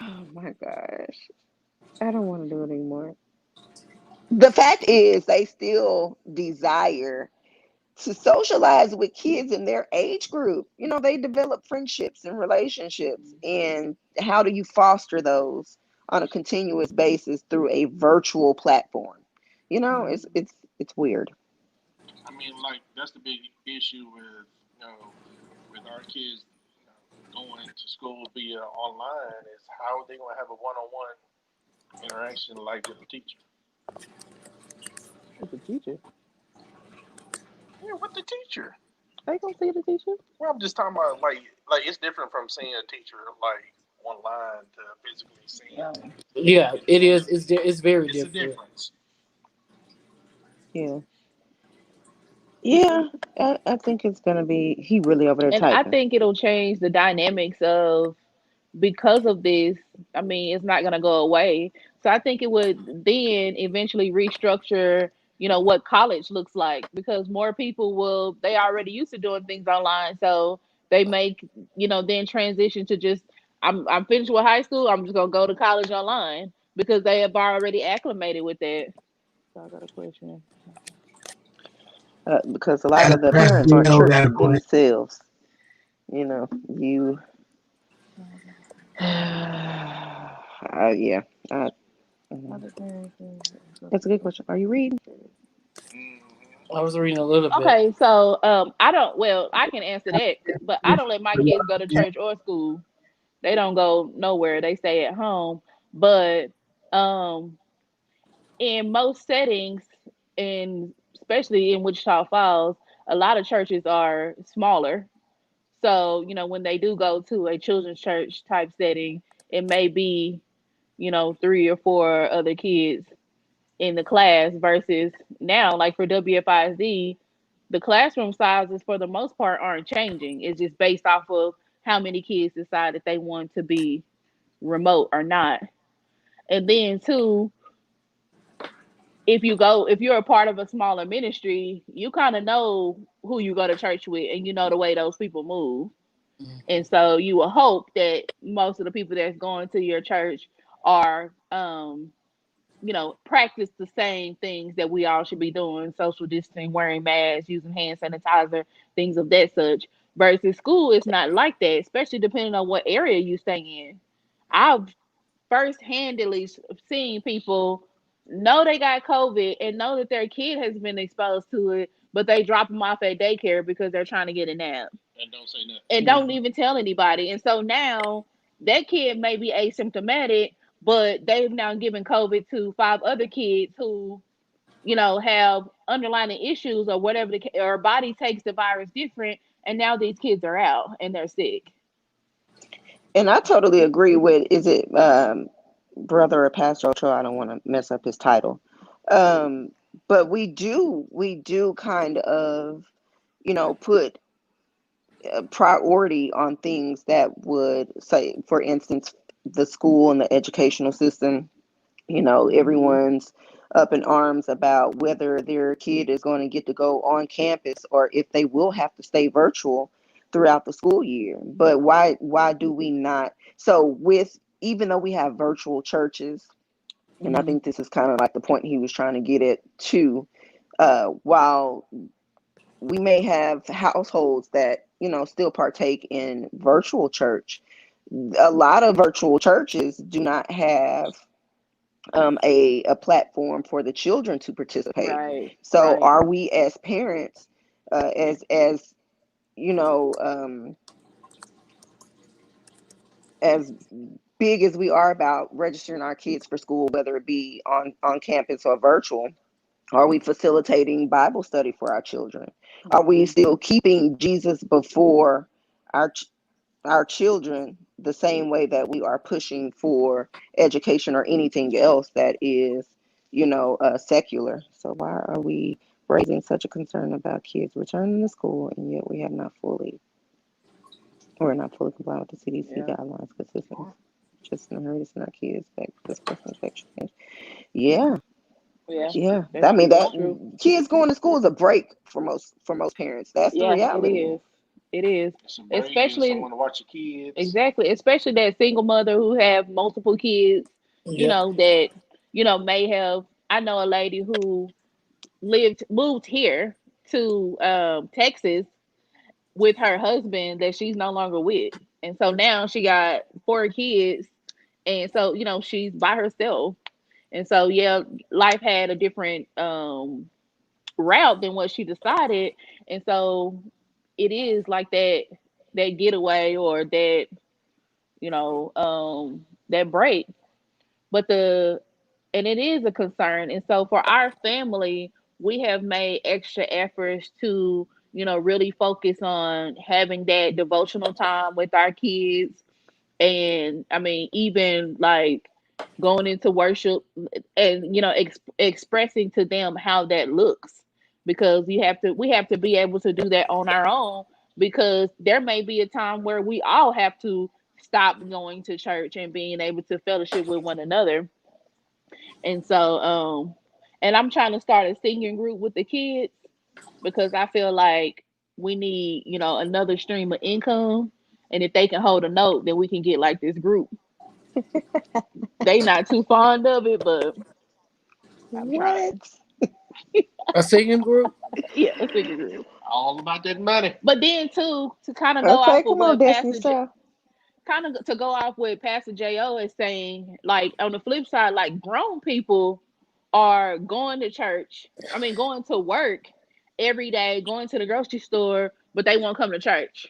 Oh my gosh. I don't want to do it anymore. The fact is, they still desire to socialize with kids in their age group. They develop friendships and relationships. And how do you foster those on a continuous basis through a virtual platform? It's weird. I mean, like that's the big issue with with our kids going to school via online is how are they gonna have a one-on-one interaction like with the teacher? It's a teacher. Yeah, with the teacher. They gonna see the teacher? Well, I'm just talking about like it's different from seeing a teacher like online to physically seeing Yeah. Yeah, in it front is. of you. It's very It's a different. difference. Yeah. Yeah. I think it's going to be, he really over there And I typing. think it'll change the dynamics of because of this. I mean, it's not going to go away. So I think it would then eventually restructure, what college looks like because more people will, they already used to doing things online. So they make, then transition to just, I'm finished with high school. I'm just going to go to college online because they have already acclimated with that. So I got a question. Because a lot of Pastor, the Pastor parents aren't Gino got a church question. themselves. You, yeah. Uh, mm. Other parents That's a good question. Are you reading? Hmm. I was reading a little bit. Okay, so I don't. Well, I can answer that, but I don't let my kids go to church or school. They don't go nowhere. They stay at home. But um, in most settings, in especially in Wichita Falls, a lot of churches are smaller. So when they do go to a children's church type setting, it may be 3 or 4 other kids in the class versus now, like for WFIZ, the classroom sizes for the most part aren't changing. It's just based off of how many kids decide that they want to be remote or not. And then too, if you're a part of a smaller ministry, you kind of know who you go to church with and you know the way those people move. And so you will hope that most of the people that's going to your church are practice the same things that we all should be doing: social distancing, wearing masks, using hand sanitizer, things of that such. Versus school is not like that, especially depending on what area you stay in. I've first handedly seen people know they got COVID and know that their kid has been exposed to it, but they drop them off at daycare because they're trying to get a nap And don't say nothing. and don't even tell anybody. And so now that kid may be asymptomatic, but they've now given COVID to 5 other kids who, have underlying issues or whatever, or body takes the virus different. And now these kids are out and they're sick. And I totally agree with, is it brother or Pastor Ocho? I don't want to mess up his title. Um, but we do kind of, put a priority on things that would say, for instance, the school and the educational system. Hmm. Everyone's up in arms about whether their kid is going to get to go on campus or if they will have to stay virtual throughout the school year. But why do we not? So with, even though we have virtual churches, and I Hmm. think this is kind of like the point he was trying to get at too, while we may have households that still partake in virtual church, a lot of virtual churches do not have a platform for the children to participate. Right, So right. are we as parents, as you know, um, as big as we are about registering our kids for school, whether it be on campus or virtual, are we facilitating Bible study for our children? Are we Mhm. still keeping Jesus before our our children the same way that we are pushing for education or anything else that is, secular? So why are we raising such a concern about kids returning to school, and yet we're not fully compliant with the CDC Yeah. guidelines consistently just in harassing our kids back to spreading infection? Yeah, Yeah. yeah. I mean That's that true. kids going to school is a break for most parents. That's the Yeah, it reality. is. It is. It's a break, getting Especially someone to watch your kids. exactly, especially that single mother who have multiple kids, Yep. that, may have I know a lady who moved here to Texas with her husband that she's no longer with. And so now she got four kids, and so, she's by herself. And so yeah, life had a different route than what she decided. And so it is like that getaway, or that break. But it is a concern. And so for our family, we have made extra efforts to, really focus on having that devotional time with our kids. And I mean, even like going into worship and, expressing to them how that looks, because we have to be able to do that on our own, because there may be a time where we all have to stop going to church and being able to fellowship with one another. And so, and I'm trying to start a singing group with the kids, because I feel like we need, another stream of income. And if they can hold a note, then we can get like this group. They not too fond of it, but I'm What? trying. A singing group. Yeah, a singing group. All about that money. But then too, to kind of go off Okay, of come on, what Destiny's Child. Pastor Jo is saying, like on the flip side, like grown people are going to church. I mean, going to work every day, going to the grocery store, but they won't come to church.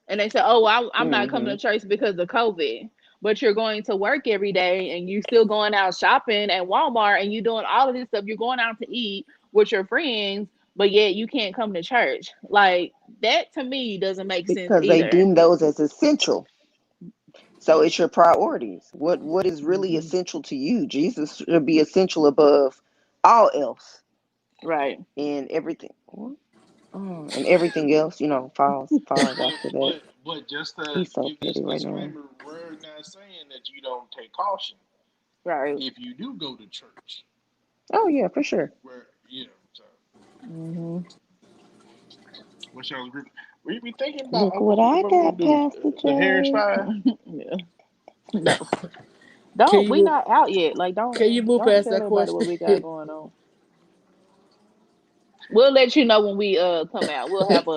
And they say, "Oh, I'm not coming Mm-hmm. to church because of COVID." But you're going to work every day, and you're still going out shopping at Walmart, and you're doing all of this stuff. You're going out to eat with your friends, but yet you can't come to church. Like that to me doesn't make sense Because they either. deem those as essential. So it's your priorities. What is really Hmm. essential to you? Jesus should be essential above all else, Right. and everything. And everything else, falls But after that. but but just to He's so give this petty right now. disclaimer, we're not saying that you don't take caution Right. if you do go to church. Oh yeah, for sure. Where so Hmm. what's y'all's group? We thinking about Look what I what we're gonna got, do, Pastor the Harris J. Five. Yeah. No. Can Don't you we move? not out yet? Like Can you move don't past tell that everybody what question? we got going on. We'll let you know when we come out. We'll have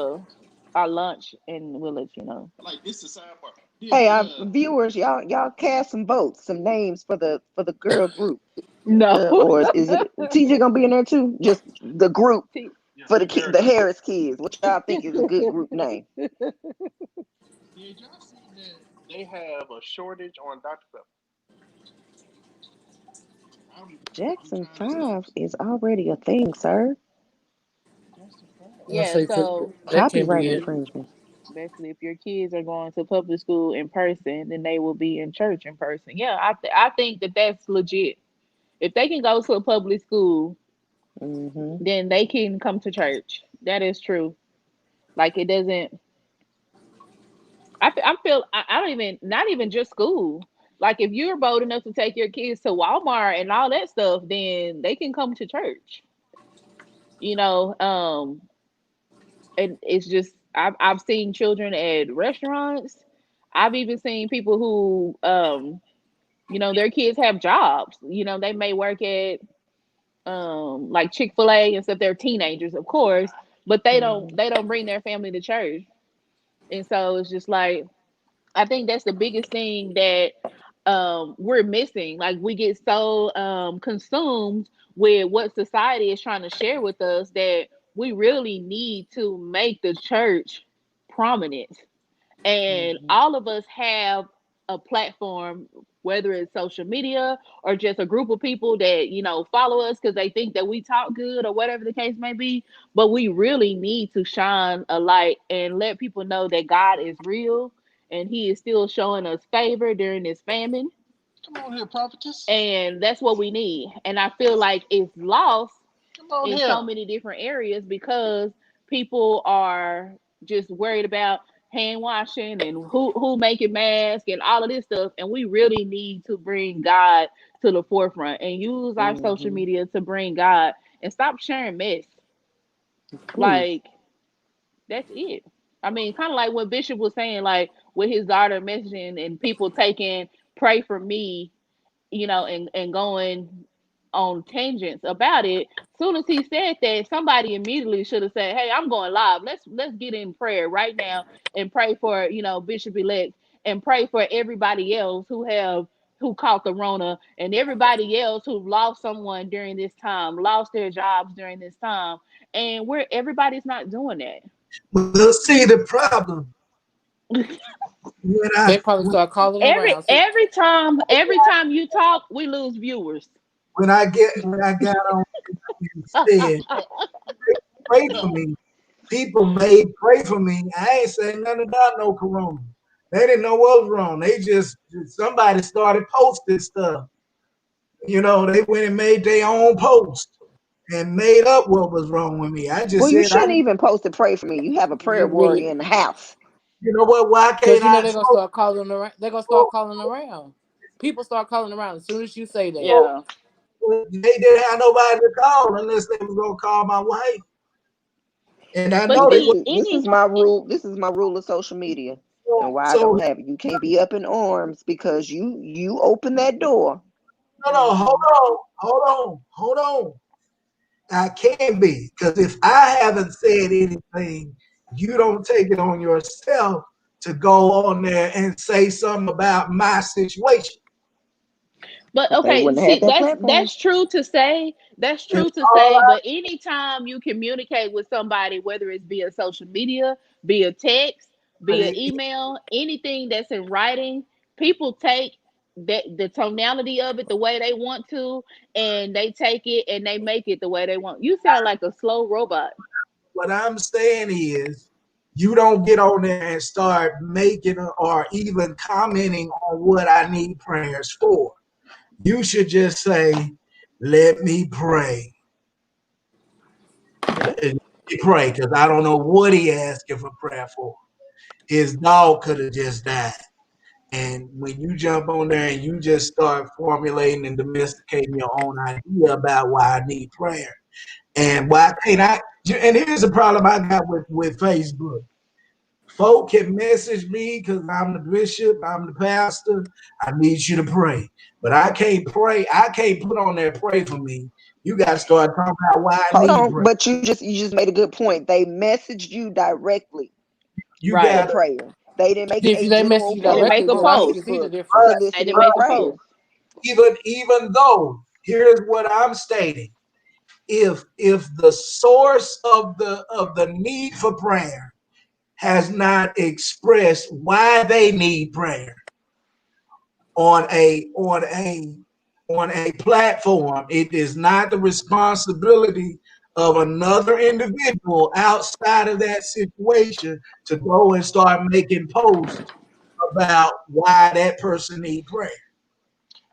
our lunch and we'll let you know. Like this is the sidebar. Did Hey, our viewers, y'all cast some votes, some names for the girl group. No. Or is it TJ gonna be in there too? Just the group yeah, for the girl the group? Harris kids. What y'all think is a good group name? Did y'all see that they have a shortage on Dr. Pepper? I'm Jackson trying to tell you. 5 is already a thing, sir. Jackson Five. I Yeah, say so that can't Copyright be it. infringement. basically if your kids are going to public school in person, then they will be in church in person. Yeah, I think that that's legit. If they can go to a public school, Hmm. then they can come to church. That is true. Like it doesn't. I feel I don't even, not even just school. Like if you're bold enough to take your kids to Walmart and all that stuff, then they can come to church. You know, and it's just I've seen children at restaurants. I've even seen people who their kids have jobs. They may work at like Chick-fil-A and stuff. They're teenagers, of course, but Hmm. they don't bring their family to church. And so it's just like I think that's the biggest thing that we're missing. Like we get so consumed with what society is trying to share with us that we really need to make the church prominent. And Hmm. all of us have a platform, whether it's social media or just a group of people that, follow us because they think that we talk good or whatever the case may be. But we really need to shine a light and let people know that God is real and He is still showing us favor during this famine. Come on here, prophetess. And that's what we need. And I feel like it's lost Come on in here. so many different areas because people are just worried about hand washing and who making masks and all of this stuff, and we really need to bring God to the forefront and use our social Hmm. media to bring God and stop sharing mess. Please. Like, that's it. I mean, kind of like what Bishop was saying, like with his daughter messaging and people taking pray for me, and going on tangents about it. Soon as he said that, somebody immediately should have said, "Hey, I'm going live. Let's get in prayer right now and pray for Bishop elect and pray for everybody else who caught the Rona and everybody else who lost someone during this time, lost their jobs during this time, and everybody's not doing that." Well, see the problem when I They probably start calling Every around. See, every time every time you talk, we lose viewers. when I got on and said pray for me, people made pray for me. I ain't saying nothing about no corona. They didn't know what was wrong. They just somebody started posting stuff. They went and made their own post and made up what was wrong with me. I just Well, you said shouldn't even post to pray for me. You have a prayer you warrior really, in the house. you know what? Why because can't I they're gonna smoke? start calling around. They're gonna start calling around. People start calling around as soon as you say that. Smoke? Yeah. They didn't have nobody to call unless they was gonna call my wife. And I But know they This see, would. is this is my rule. This is my rule of social media, and why I So don't have it. You can't be up in arms because you open that door. no, hold mhm. on, hold on. I can be because if I haven't said anything, you don't take it on yourself to go on there and say something about my situation. But Because they okay, wouldn't have see, had that that's platform. that's true to say. That's If true to all say. I, But anytime you communicate with somebody, whether it's via social media, via text, but via email, anything that's in writing, people take the tonality of it the way they want to, and they take it and they make it the way they want. You sound like a slow robot. what I'm saying is, you don't get on there and start making or even commenting on what I need prayers for. You should just say, "Let me pray." Let me pray because I don't know what he asking for prayer for. His dog could have just died. And when you jump on there and you just start formulating and domesticating your own idea about why I need prayer and why can't I? And here's the problem I got with Facebook. Folk can message me because I'm the bishop, I'm the pastor. I need you to pray, but I can't pray. I can't put on there pray for me. You got to start talking about why I Hold need on, prayer. but you just made a good point. They messaged you directly You for Right. got to prayer. They didn't make it If a they message general you They didn't post make directly, a on then I post. can see the Facebook difference. They soliciting didn't for make a prayer. post. even though here's what I'm stating. If the source of the need for prayer has not expressed why they need prayer on a platform, it is not the responsibility of another individual outside of that situation to go and start making posts about why that person need prayer.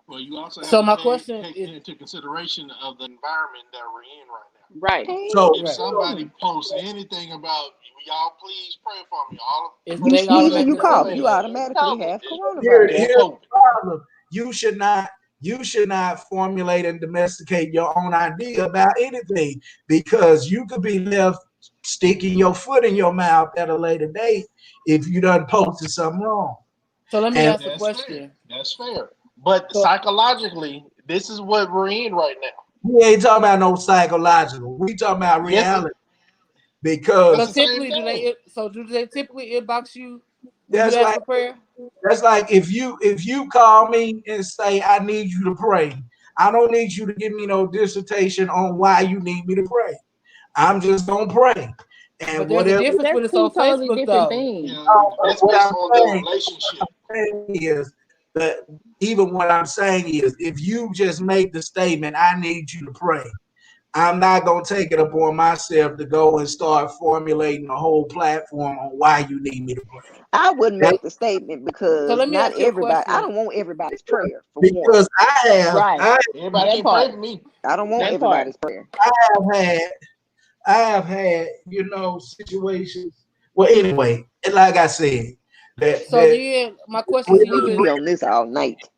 Well, you also have So to my question take is, into consideration of the environment that we're in right now. Right. So If right? somebody Amen. posts anything about y'all, please pray for me. All If You they first thing sneeze and that you automatically say cough, come you that, is automatically COVID. have It's coronavirus. here's the COVID. problem. You should not formulate and domesticate your own idea about anything because you could be left sticking your foot in your mouth at a later date if you done posted something wrong. so let me And ask a That's fair. question. That's fair. But So psychologically, this is what we're in right now. we ain't talking about no psychological. We talking about Yes, reality that's So the because same typically, thing. do they typically inbox you when you that's ask like for prayer? that's like if you call me and say I need you to pray. I don't need you to give me no dissertation on why you need me to pray. I'm just gonna pray. And But there's a But difference that's when it's two on totally Facebook, different though. things. You know, that's what based I'm on the saying relationship. is But even what I'm saying is, if you just make the statement, I need you to pray, I'm not going to take it upon myself to go and start formulating a whole platform on why you need me to pray. I wouldn't That, make the statement So because let me not ask you a everybody. I question. don't want everybody's prayer for one. because Right. Everybody That can't pray part. for me. I don't want That part. everybody's prayer. have had I have had, situations. Well, anyway, and like I said, So that then my question to We you could is, be on this all night.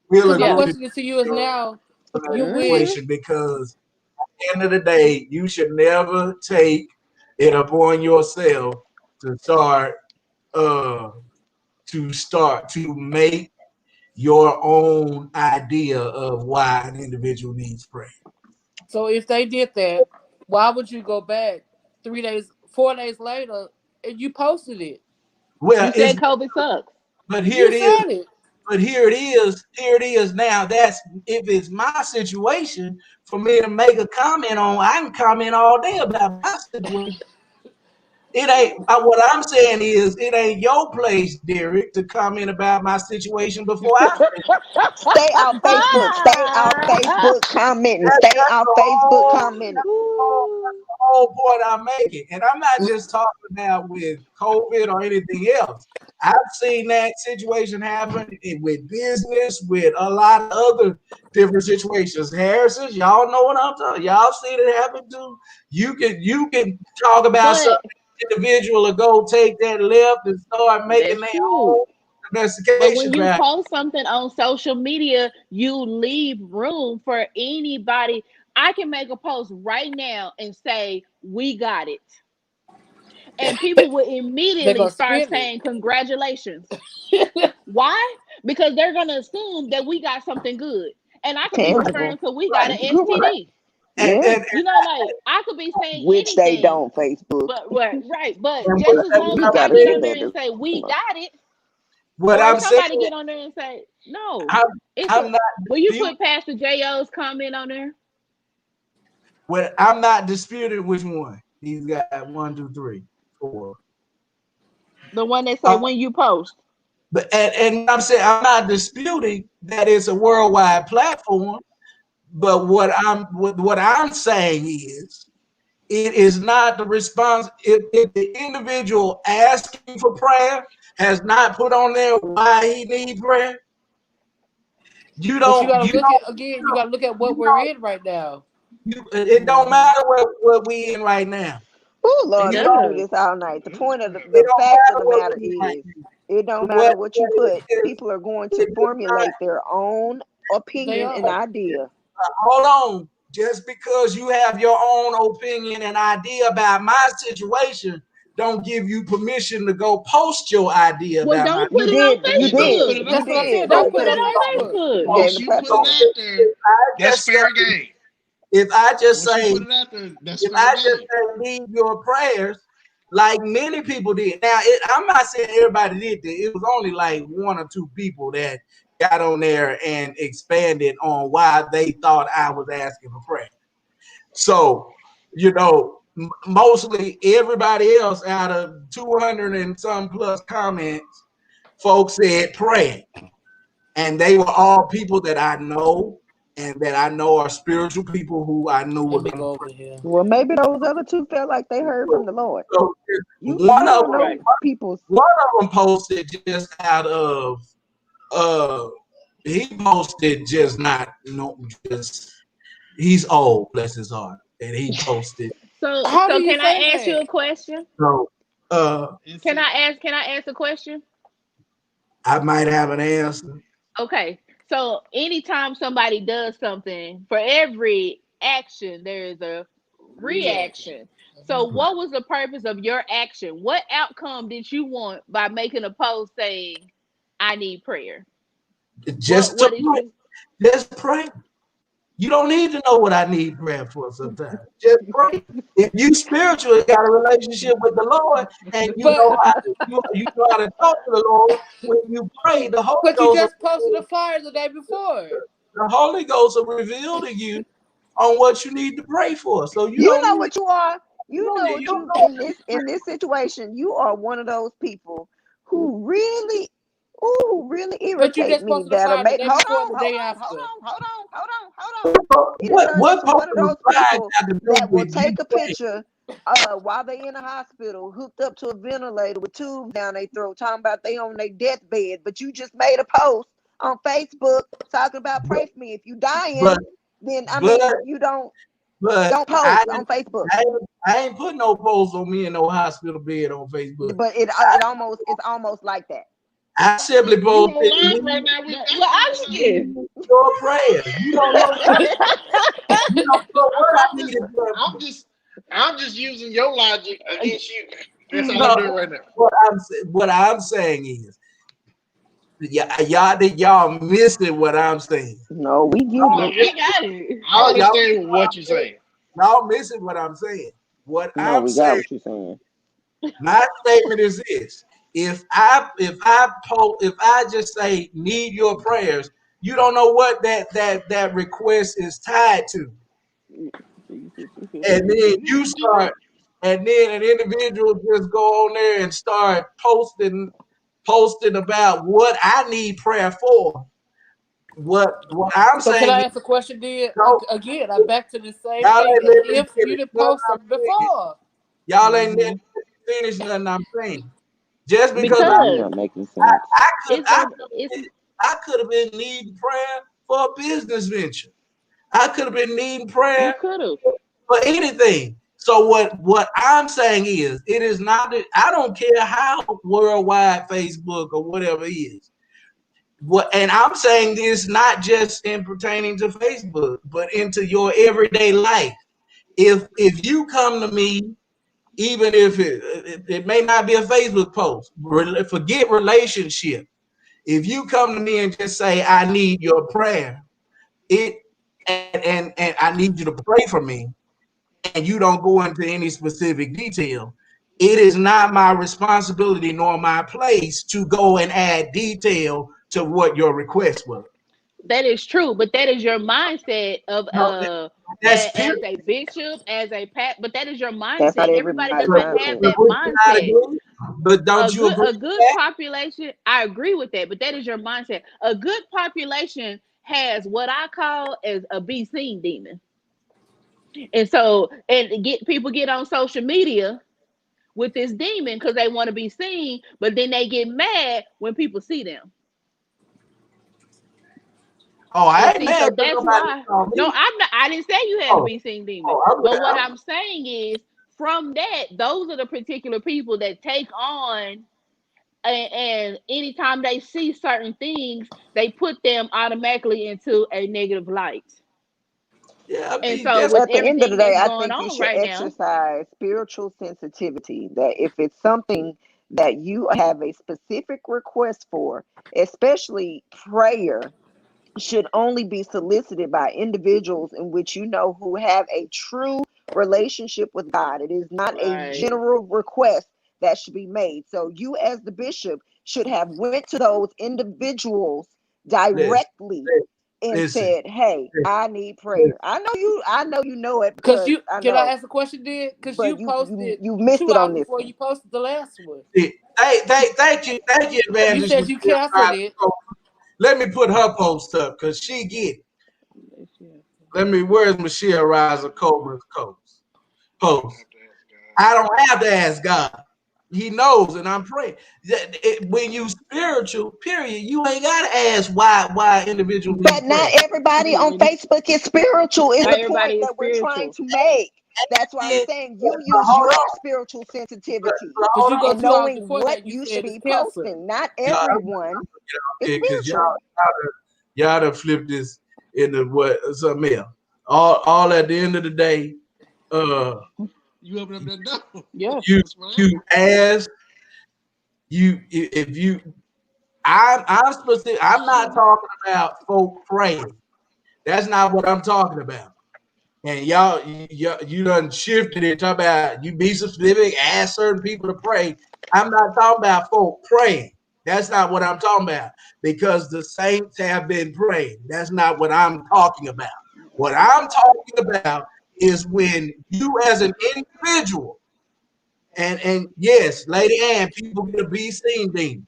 we'll because my agree Yeah. question to you is on now, that you with, Hmm. situation because at the end of the day, you should never take it upon yourself to uh start to make your own idea of why an individual needs prayer. so if they did that, why would you go back 3 days, 4 days later, and you posted it? Well, You it's said COVID sucks. but here You it is. said it. But here it is. Here it is now. That's if it's my situation for me to make a comment on. I can comment all day about my situation. It ain't what I'm saying is it ain't your place, Derek, to comment about my situation before I say Stay off Facebook. Stay off Facebook commenting. Stay that's off the Facebook whole commenting. that's the whole point I'm making. And I'm not just talking about with COVID or anything else. I've seen that situation happen with business, with a lot of other different situations. Harrison's, y'all know what I'm talking. Y'all seen it happen too. You can talk about something But individual or go take that left and start making that's their true. own But when investigations you right. post something on social media, you leave room for anybody. I can make a post right now and say, "We got it." And people will They're immediately gonna start spin it. saying, "Congratulations." Why? Because they're going to assume that we got something good. And I could be Tangible. referring to we got Right. an Right. STD. And, Yeah. and, You know, like I could be saying Which they anything. don't, Facebook. But right. But and just as long You as I gotta get say on there that and say we disclaimer. got it, what or I'm saying, somebody get on there and say, no, I'm, it's a I'm not will you disputing. put Pastor J.O.'s comment on there? Well, I'm not disputing which one. He's got one, two, three, four. The one that say Uh, when you post. and what I'm saying, I'm not disputing that it's a worldwide platform. But what I'm saying is, it is not the response. If the individual asking for prayer has not put on there why he need prayer, you But you don't. gotta You look at don't. again. You You don't. gotta look at what You we're don't in right now. it don't matter what we in right now. Oh It Lord, You we can don't. do does. this all night. The point of It the don't fact of matter the what matter we in right is, now. it don't matter What what you what put. it is, People are going to it does not. formulate their own They opinion and are. idea. Hold on. Just because you have your own opinion and idea about my situation, don't give you permission to go post your idea Well, about my. don't put You it on did. You Then don't did. put Facebook. it You That's out what I'm there. saying. did. Don't Don't Because put put it it you on on Facebook. you Facebook. gave Once him a you put So it platform. out there, that's just say, fair game. if I just Once you say put it out there, that's if fair I just game. say need your prayers, like many people did. Now, I'm not saying everybody did that. It was only like one or two people that got on there and expanded on why they thought I was asking for prayer. So, mostly everybody else out of 200 and some plus comments, folks said pray. And they were all people that I know and that I know are spiritual people who I knew Let were me going to go pray. over here. Well, maybe those other two felt like they heard from the Lord. So You one of don't them, know Right. people's. one of them posted just out of uh he posted just not just he's old, bless his heart, and he posted. How do So you can say I ask you a that? question? So And Can see, I ask a question? I might have an answer. Okay. So anytime somebody does something, for every action there is a Reaction. reaction. So what was the purpose of your action? What outcome did you want by making a post saying I need prayer? Just to What did you just pray. You don't need to know what I need prayer for sometimes. Just pray. If you spiritually got a relationship with the Lord and But you know how to talk to the Lord, when you pray, but you just posted a flyer the day before. The Holy Ghost will reveal to you on what you need to pray for. So you You don't know need what you are. you You don't know need what you you don't in this situation. You are one of those people who really. Ooh, really But you irritate just me. posted a That'll flyer the make day hold before and on, the hold day on, hold after. on, hold on, hold on, hold on. He done turned What into one of posting those a flyer people got to do that will with you take a praying? picture while they in the hospital, hooked up to a ventilator with tubes down their throat, talking about they on their deathbed. But you just made a post on Facebook talking about But pray for me. If you dying, but then I but mean you but don't post on Facebook. I ain't putting no posts on me in no hospital bed on Facebook. But it's almost like that. I simply You posted on live right now? We Well, got you on live. obviously. your prayers. You don't know what you don't know what I I'm just, needed prayer I'm for. just, I'm just using your logic against you. That's all I'm No, doing right now. what I'm saying is, y'all missing what I'm saying. No, we getting No, it. We got it. I Y'all, understand what you're saying. y'all missing what I'm saying. What No, I'm we got saying, what you're saying. my statement is this: if I just say need your prayers, you don't know what that request is tied to, and then you start, and then an individual just go on there and start posting about what I need prayer for. What I'm So can saying I is, ask a question, then? don't, Again, I'm back to the same y'all thing. ain't As letting me if you finish didn't nothing post I'm something saying. before. Y'all ain't letting Hmm. me finish nothing I'm saying. Just because You're Because not making I, sense. I could it's I a could it's I could have been needing prayer for a business venture. I could have been needing prayer you could have. for anything. So what I'm saying is, it is not that I don't care how worldwide Facebook or whatever is. What, and I'm saying this not just in pertaining to Facebook, but into your everyday life. If you come to me, even if it may not be a Facebook post, forget relationship. If you come to me and just say, I need your prayer, it and I need you to pray for me, and you don't go into any specific detail, it is not my responsibility nor my place to go and add detail to what your request was. That is true, but that is your mindset of No, that's as period. a bishop, as a pat. But that is your That's not mindset. Everybody everybody's does But, not have mindset. that we cannot mindset. agree. But don't you agree A with good that? population, I agree with that, but that is your mindset. A good population has what I call as a be seen demon. And so and get people get on social media with this demon because they want to be seen, but then they get mad when people see them. Oh, I And ain't see, mad so because that's nobody why. saw No, me. I'm not. I didn't say you had to Oh, be seen demon. oh, But what I'm I'm saying is, from that, those are the particular people that take on, and anytime they see certain things, they put them automatically into a negative light. yeah, I And mean, so, that's with At the end of the everything day, that's I going think you on should right now, exercise spiritual sensitivity. That if it's something that you have a specific request for, especially prayer, should only be solicited by individuals in which you know who have a true relationship with God. It is not a right? general request that should be made. So you as the bishop should have went to those individuals listen, directly and listen, said, "Hey, I need listen. prayer." I know it Because because you I can I know, ask a question, then? Because you but you posted you missed two it on hours this before one. you posted the last one. Thank you, You Evangelist said you canceled it. Michelle. Let me put her post up because she get it. Let me, where's Michelle Riser Coleman's I don't post? have to ask I God. don't have to ask God. He knows, and I'm praying. When you spiritual, period, you ain't gotta ask why individual But need not prayer. everybody on Mhm. Facebook is spiritual, is Not the point everybody is that we're trying spiritual. to make. That's why I'm Then, saying you use hold your on, spiritual sensitivity Because hold you on, go and 2 hours knowing before that, what you you should said it's be canceled. posting. Not y'all, everyone is because spiritual. y'all done flip this into what something else. All at the end of the day, uh, You open up that door. Yeah. you That's what you happened. ask you if you I'm specific. I'm not talking about folk praying. That's not what I'm talking about. And you done shifted it. Talk about you be specific, ask certain people to pray. I'm not talking about folk praying. That's not what I'm talking about because the saints have been praying. That's not what I'm talking about. What I'm talking about is when you as an individual, and yes, Lady Ann, people get a be seen demon.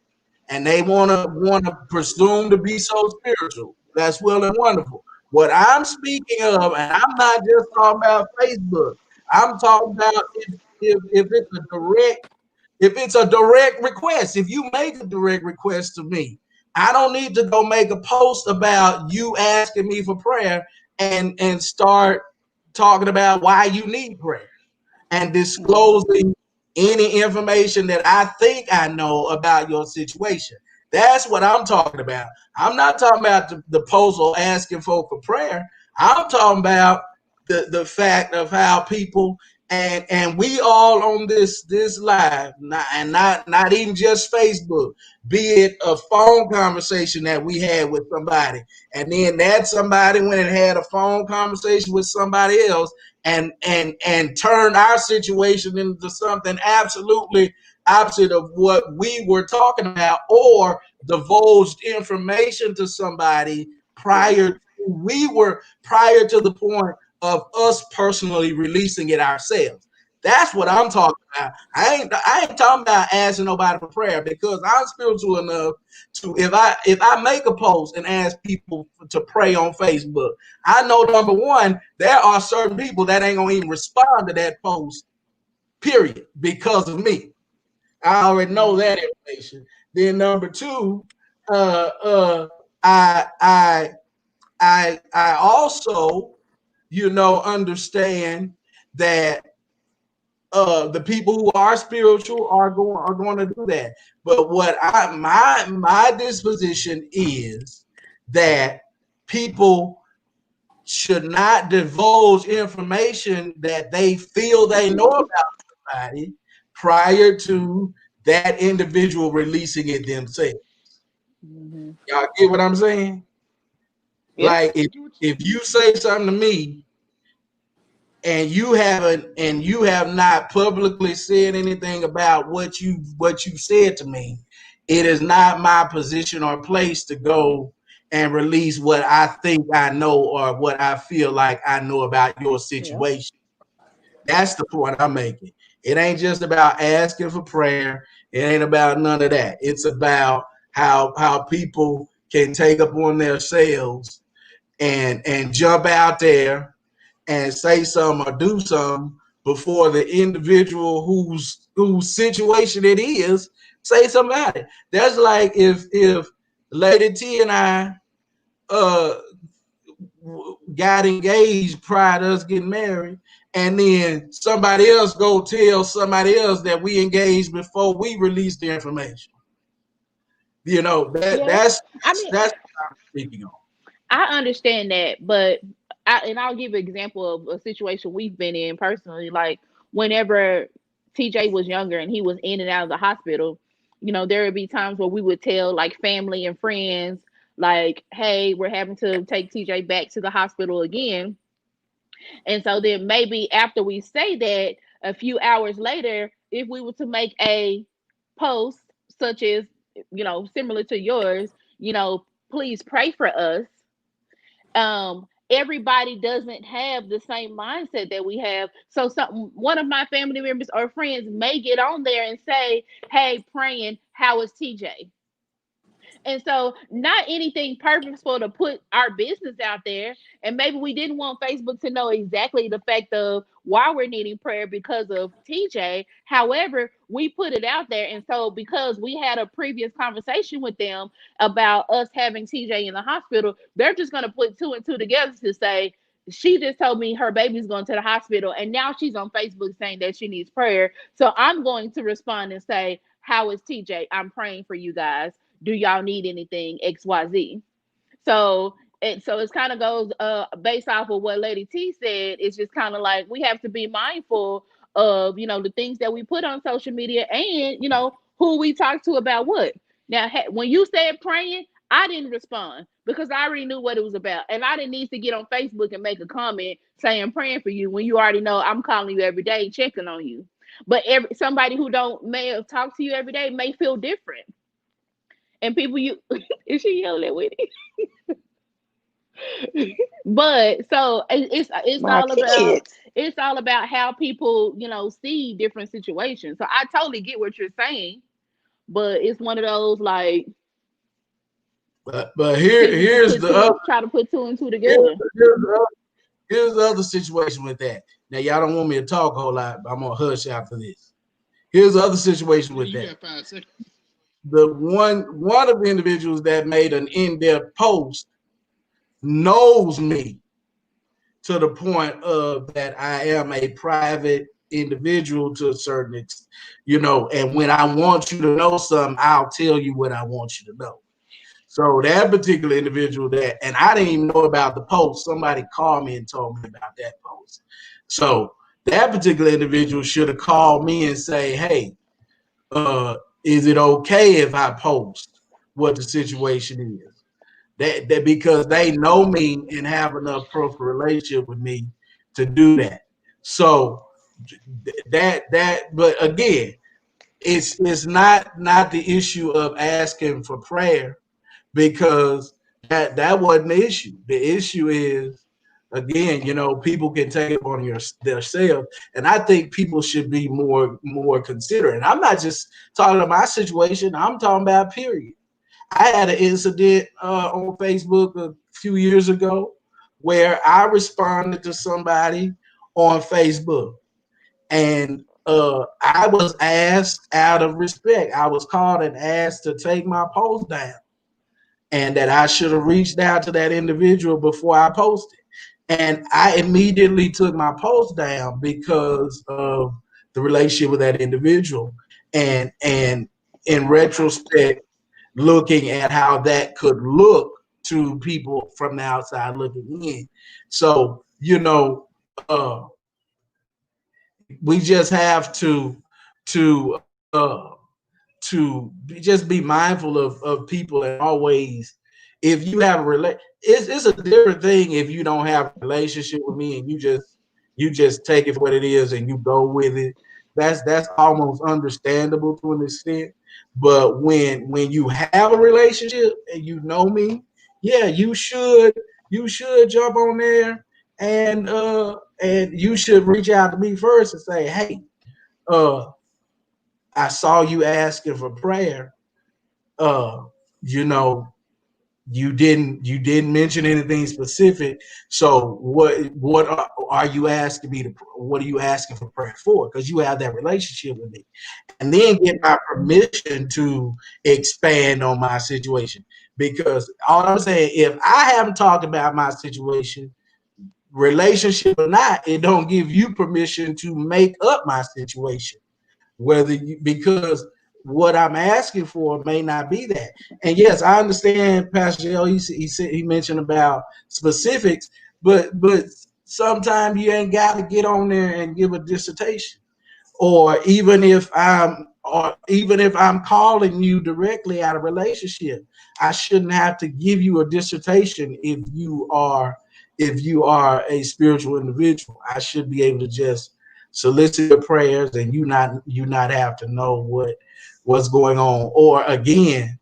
and they wanna presume to be so spiritual. That's well and wonderful. What I'm speaking of, and I'm not just talking about Facebook. I'm talking about if it's a direct request. If you make a direct request to me, I don't need to go make a post about you asking me for prayer and start talking about why you need prayer and Mhm. disclosing any information that I think I know about your situation. That's what I'm talking about. I'm not talking about the post or asking for prayer. I'm talking about the fact of how people and we all on this live, not even just Facebook, be it a phone conversation that we had with somebody, and then that somebody went and had a phone conversation with somebody else, and turn our situation into something absolutely opposite of what we were talking about, or divulged information to somebody Yeah. prior to the point of us personally releasing it ourselves. That's what Right. I'm talking about. I ain't talking about asking nobody for prayer, because I'm spiritual enough to, if I make a post and ask people to pray on Facebook, I know, number one, there are certain people that ain't gonna even respond to that post, period, because of me. I already know Mhm. that information. Then number two, uh, uh, I I I also, understand that the people who are spiritual are going to do that. But what my disposition is that people should not divulge information that they feel they know about somebody prior to that individual releasing it themselves. Mhm. Y'all get what I'm saying? Yeah. Like, if you say something to me and you have not publicly said anything about what you said to me, it is not my position or place to go and release what I think I know or what I feel like I know about your Yeah. situation. That's the point I'm making. It ain't just about asking for prayer. It ain't about none of that. It's about how people can take upon themselves and jump out there and say something or do something before the individual whose situation it is say something about it. That's like if Lady T and I uh got engaged prior to us getting married, and then somebody else go tell somebody else that we engaged before we released the information. That Yeah. that's I that's, mean, that's what I'm speaking on. I understand that, but I'll give an example of a situation we've been in personally. Like whenever TJ was younger and he was in and out of the hospital, there would be times where we would tell like family and friends, like, "Hey, we're having to take TJ back to the hospital again." And so then maybe after we say that, a few hours later, if we were to make a post such as, similar to yours, please pray for us. Everybody doesn't have the same mindset that we have. So one of my family members or friends may get on there and say, "Hey, praying, how is TJ?" And so, not anything purposeful to put our business out there. And maybe we didn't want Facebook to know exactly the fact of why we're needing prayer because of TJ. However, we put it out there. And so, because we had a previous conversation with them about us having TJ in the hospital, they're just going to put two and two together to say, she just told me her baby's going to the hospital, and now she's on Facebook saying that she needs prayer. So I'm going to respond and say, "How is TJ? I'm praying for you guys. Do y'all need anything XYZ?" So it's kind of goes based off of what Lady T said. It's just kind of like we have to be mindful of the things that we put on social media, and who we talk to about what. Now, when you said praying, I didn't respond because I already knew what it was about, and I didn't need to get on Facebook and make a comment saying praying for you when you already know I'm calling you every day, checking on you. But somebody who don't may have talked to you every day may feel different. And people, you is she yelling at Whitney? But so it's My all about kids. how people see different situations. So I totally get what you're saying, but it's one of those like But people just here's put the other try to put two and two here's, together. here's the other situation with that. Now y'all don't want me to talk a whole lot, but I'm gonna hush after this. Here's the other situation Yeah, with you that. got 5 seconds. The one of the individuals that made an in-depth post knows me to the point of that I am a private individual to a certain extent, and when I want you to know something, I'll tell you what I want you to know. So that particular individual and I didn't even know about the post. Somebody called me and told me about that post. So that particular individual should have called me and say, hey, is it okay if I post what the situation is? That because they know me and have enough personal relationship with me to do that. So but again, it's not the issue of asking for prayer, because that wasn't the issue. The issue is, again, people can take it on themselves, and I think people should be more considerate. I'm not just talking about my situation. I'm talking about period. I had an incident on Facebook a few years ago where I responded to somebody on Facebook, and I was asked out of respect. I was called and asked to take my post down, and that I should have reached out to that individual before I posted. And I immediately took my post down because of the relationship with that individual. And in retrospect, looking at how that could look to people from the outside looking in. So, we just have to just be mindful of people, and always, if you have it's a different thing if you don't have a relationship with me and you just take it for what it is and you go with it. That's almost understandable to an extent. But when you have a relationship and you know me, yeah, you should jump on there, and you should reach out to me first and say, hey, uh I saw you asking for prayer. Uh, you know, you didn't mention anything specific. So what are you asking me to? What are you asking for prayer for? Because you have that relationship with me, and then get my permission to expand on my situation. Because all I'm saying, if I haven't talked about my situation, relationship or not, it don't give you permission to make up my situation, because what I'm asking for may not be that. And yes, I understand Pastor Joe. He mentioned about specifics, but sometimes you ain't got to get on there and give a dissertation. Or even if I'm calling you directly out of relationship, I shouldn't have to give you a dissertation. If you are a spiritual individual, I should be able to just solicit your prayers, and you not have to know what's going on. Or again,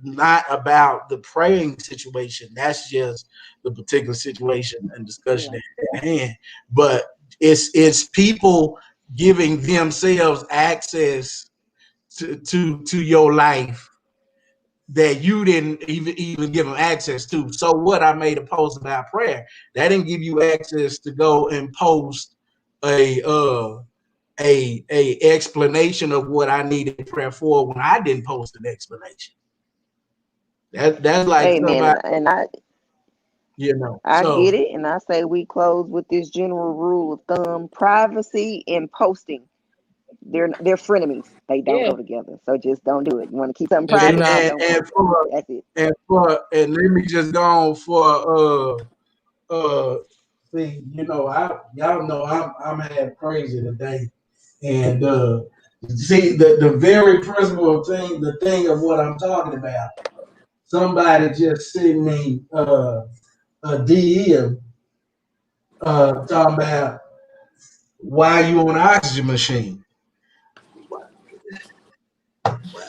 not about the praying situation. That's just the particular situation and discussion Yeah. at hand. But it's people giving themselves access to your life that you didn't even give them access to. So what? I made a post about prayer. That didn't give you access to go and post a a explanation of what I needed prayer for when I didn't post an explanation. That's like Amen. somebody, I get So it, and I say we close with this general rule of thumb: privacy and posting. They're frenemies. They don't Yeah. go together. So just don't do it. You want to keep something They do private, and just not. and, don't and post it. for That's it. and let me just go on for see, y'all know I'm had crazy today. And see, the very principle of the thing of what I'm talking about. Somebody just sent me a DM talking about why you on an oxygen machine.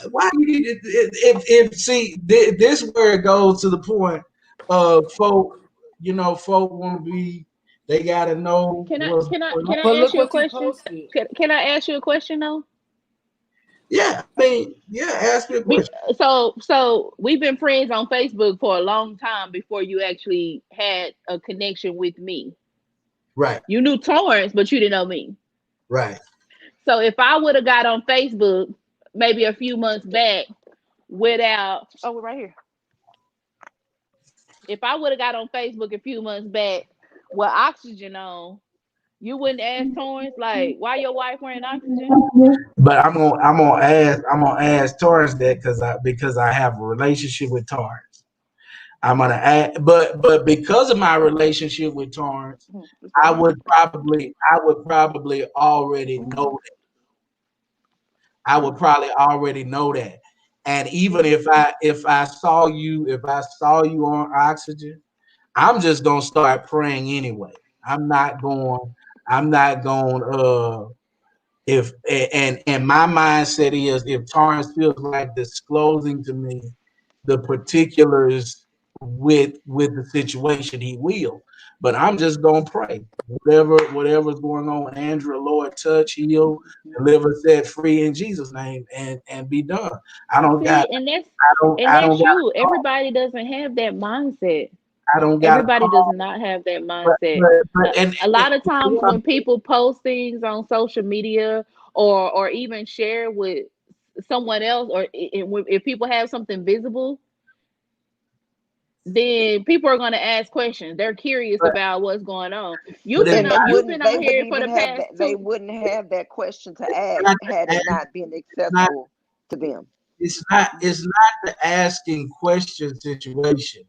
Why you need it? If see, this where it goes to the point of folk want to be. They got to know Can I what's can I going can on. But I ask look you a what you question? posted. Can I ask you a question though? Yeah, I mean, yeah, ask me a question. So we've been friends on Facebook for a long time before you actually had a connection with me. Right, You knew Torrance, but you didn't know me. right. So if I would have got on Facebook maybe a few months back without, oh, we're right here. If I would have got on Facebook a few months back with oxygen on, you wouldn't ask Torrance like, why your wife wearing oxygen? But I'm gonna ask Torrance that because I have a relationship with Torrance. I'm gonna ask, but because of my relationship with Torrance, It's right here. I would probably already know that. I would probably already know that. And even if I saw you on oxygen, I'm just gonna start praying anyway. I'm not going. I'm not going. If and my mindset is if Torrance feels like disclosing to me the particulars with the situation, he will. But I'm just gonna pray. Whatever's going on with Andrew, Lord, touch, heal, deliver, set free in Jesus' name, and be done. I don't got. See, and that's I don't. and I don't that's got. you. Everybody doesn't have that mindset. I don't got a Everybody does call. not have that But mindset. but, but A lot of times and when people post things on social media or even share with someone else, or if people have something visible, then people are going to ask questions. They're curious but, about what's going on. but it's And they You've wouldn't been they on wouldn't here for even the have past that they two. wouldn't have that question to ask not had the it ask, not been not accessible to them. it's not the asking question situation.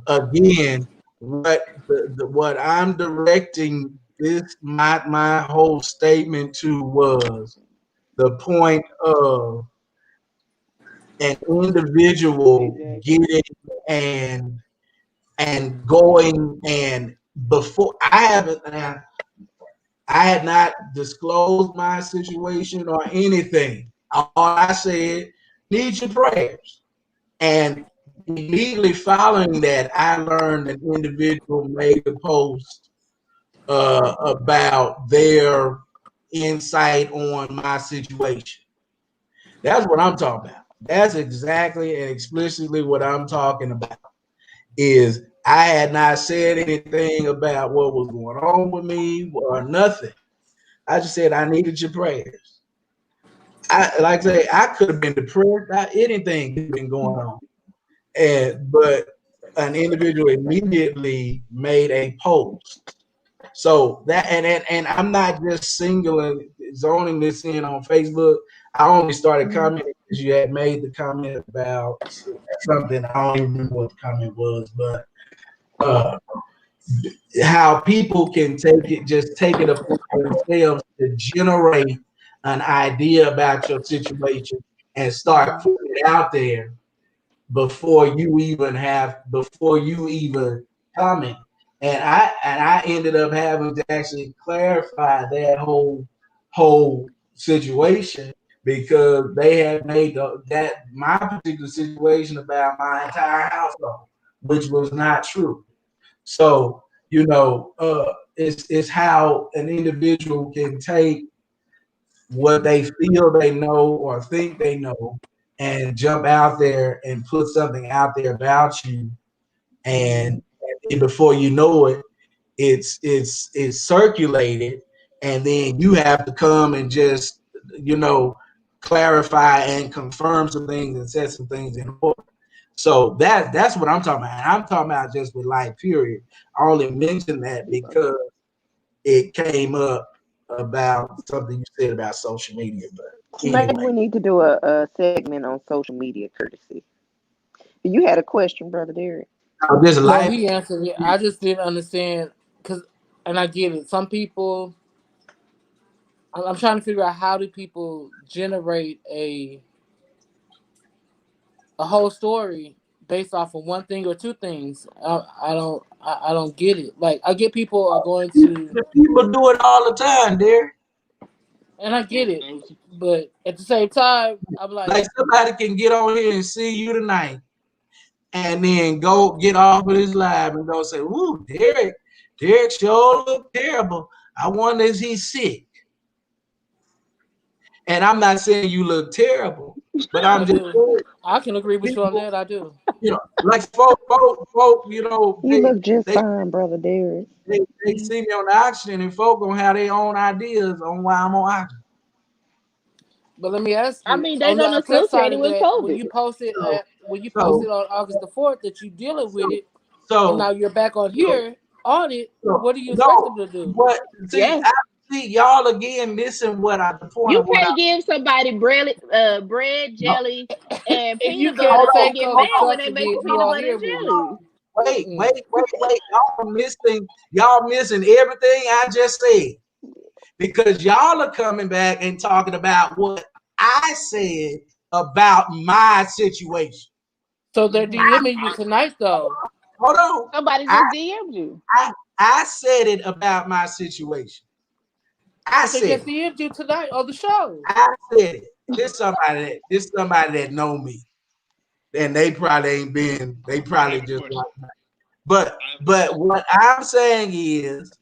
Again, what I'm directing this my whole statement to was the point of an individual Exactly. getting and and going and before I had not disclosed my situation or anything. All I said, need your prayers. And immediately following that, I learned an individual made a post about their insight on my situation. That's what I'm talking about. That's exactly and explicitly what I'm talking about. Is I had not said anything about what was going on with me or nothing. I just said I needed your prayers. I like I say I could have been depressed. Anything could have been going on, and but an individual immediately made a post. So that and I'm not just singular zoning this in on Facebook. I only started Mhm. commenting because you had made the comment about something. I don't even remember what the comment was, but uh, how people can take it upon themselves to generate an idea about your situation and start Mhm. putting it out there before you even comment. And I ended up having to actually clarify that whole situation because they had made that my particular situation about my entire household, which was not true. So it's how an individual can take what they feel they know or think they know and jump out there and put something out there about you, Mhm. and before you know it, it's circulated, and then you have to come and just you know clarify and confirm some things and set some things in order. So that's what I'm talking about. And I'm talking about just with life, period. I only mentioned that because it came up about something you said about social media. But Maybe anyway, we need to do a segment on social media courtesy. You had a question, Brother Derek. this No, life. he answered it. I just didn't understand because, and I get it. Some people, I'm trying to figure out how do people generate a whole story based off of one thing or two things. I don't get it. Like I get people are going to, People do it all the time, there. and I get People it, do. but at the same time, I'm Like like, somebody can get on here and see you tonight, and then go get off of this live and go say, "Ooh, Derek sure look terrible. I wonder is he sick?" And I'm not saying you look terrible, but I'm I just do. saying I can agree with you on people, that. I do. like folk, You look just fine, brother Darius. they see me on the auction, and folk gonna have their own ideas on why I'm on auction. But let me ask I you, mean, they're on gonna the flip side associate it of with that, COVID. So, when you so, posted on August the 4th that you dealing with so, it, and now so, you're back on here on it, what do you expect no, them to do? what? Yeah. See y'all again missing what I the point You of what I. can't give somebody bread, No, jelly, and And you peanut can't butter hold on, and fake get hold mad on. when unstuff they and make the then you peanut all butter here and with it. jelly. Wait. Mm-mm. Y'all missing everything I just said because y'all are coming back and talking about what I said about my situation. So they're Hmm. DMing you tonight, though. Hold on. Somebody I, just DM'd you. I said it about my situation. I But they said just it. DM'd you tonight on the show. I said it. This somebody that know me. And they probably ain't been, they I probably have a just question. like that. But what I'm saying is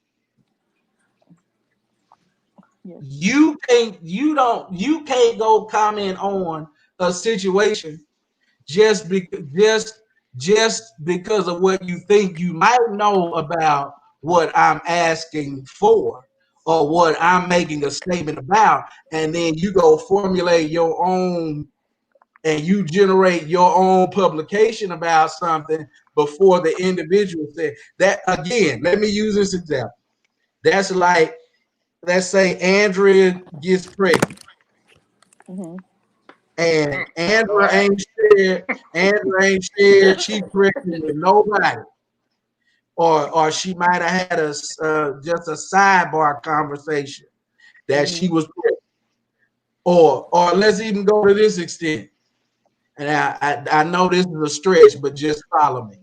Yes. you can't go comment on a situation just because of what you think you might know about what I'm asking for or what I'm making a statement about, and then you go formulate your own and you generate your own publication about something before the individual said that. Again, let me use this example. That's like, let's say Andrea gets pregnant Hmm. and Andrea ain't shared she pregnant with nobody, or she might have had a just a sidebar conversation that Hmm. she was pregnant, or let's even go to this extent. And I know this is a stretch, but just follow me.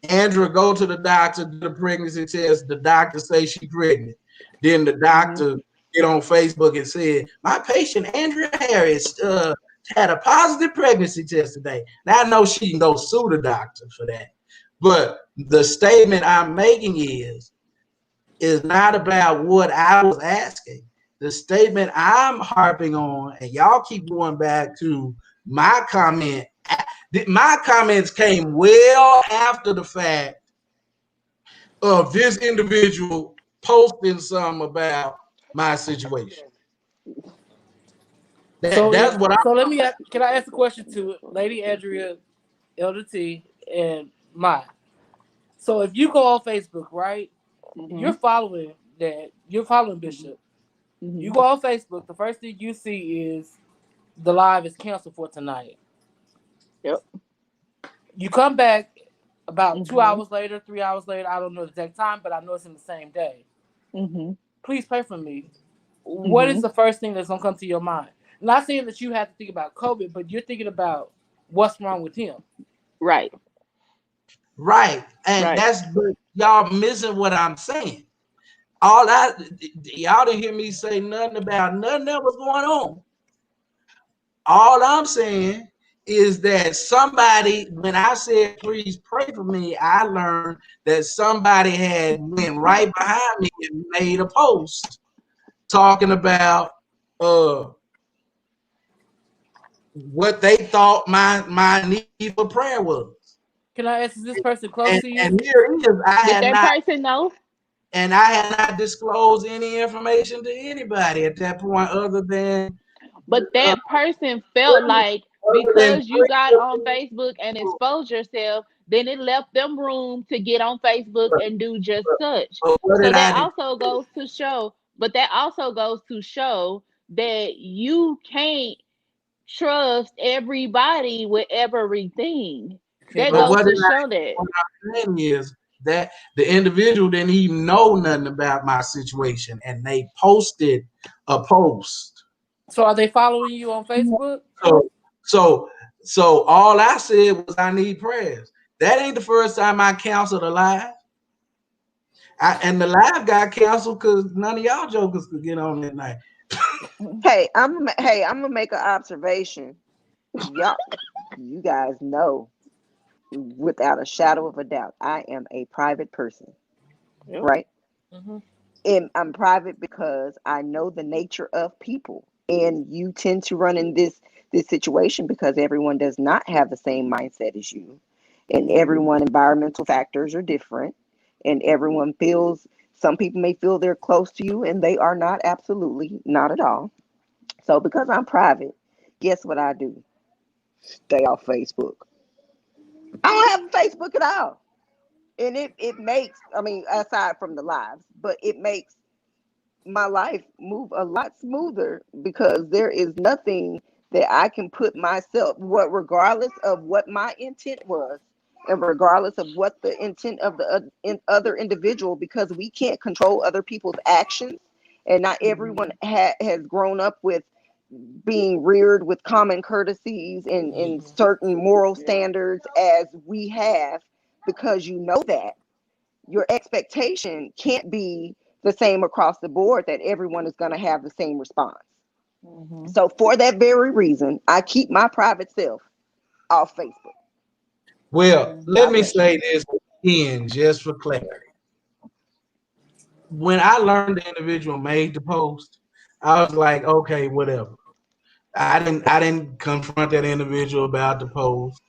Andrea go to the doctor, do the pregnancy test. The doctor say she pregnant. Then the Hmm. doctor get on Facebook and said, "My patient Andrea Harris had a positive pregnancy test today." Now I know she can go sue the doctor for that, but the statement I'm making is not about what I was asking. The statement I'm harping on, and y'all keep going back to my comment. My comments came well after the fact of this individual posting some about my situation. That's what I. So let me can I ask a question to Lady Andrea, Elder T, and Mai? So if you go on Facebook, right, Hmm. you're following Bishop. You Hmm. go on Facebook, the first thing you see is the live is canceled for tonight. Yep. You come back about two Hmm. hours later, 3 hours later, I don't know the exact time, but I know it's in the same day. Hmm. Please pray for me. What is Hmm. the first thing that's gonna come to your mind? Not saying that you have to think about COVID, but you're thinking about what's wrong with him. Right. Right, and Right. that's but y'all missing what I'm saying. All I y'all didn't hear me say nothing about nothing that was going on. All I'm saying is that somebody, when I said please pray for me, I learned that somebody had went right behind me and made a post talking about uh what they thought my need for prayer was. Can I ask, is this person close And to and you? here it is. Did that person know? I had not disclosed any information to anybody at that point other than But uh, that person felt other like than because you three got of on Facebook and exposed yourself, then it left them room to get on Facebook but, and do just such. what So did that I do? also goes to show, but that also goes to show that you can't trust everybody with everything. Okay, That But goes what to show that. I'm saying is that the individual didn't even know nothing about my situation, and they posted a post. so are they following you on Facebook? So, so, so all I said was I need prayers. That ain't the first time I canceled a live. And the live got canceled because none of y'all jokers could get on that night. Hey, I'm gonna make an observation. Y'all, you guys know without a shadow of a doubt, I am a private person, Yep. right? Hmm. And I'm private because I know the nature of people. And you tend to run in this situation because everyone does not have the same mindset as you, and everyone environmental factors are different, and everyone feels, some people may feel they're close to you and they are not, absolutely not at all. So because I'm private, guess what I do? Stay off Facebook. I don't have a Facebook at all. And it makes, I mean, aside from the lives, but it makes my life move a lot smoother because there is nothing that I can put myself, what, regardless of what my intent was, and regardless of what the intent of the other individual, because we can't control other people's actions, and not everyone has grown up with being reared with common courtesies and certain moral standards as we have, because you know that your expectation can't be the same across the board, that everyone is going to have the same response. So for that very reason, I keep my private self off Facebook. Well, let God me bless you. say this again, just for clarity. When I learned the individual made the post, I was like, okay, whatever. I didn't confront that individual about the post.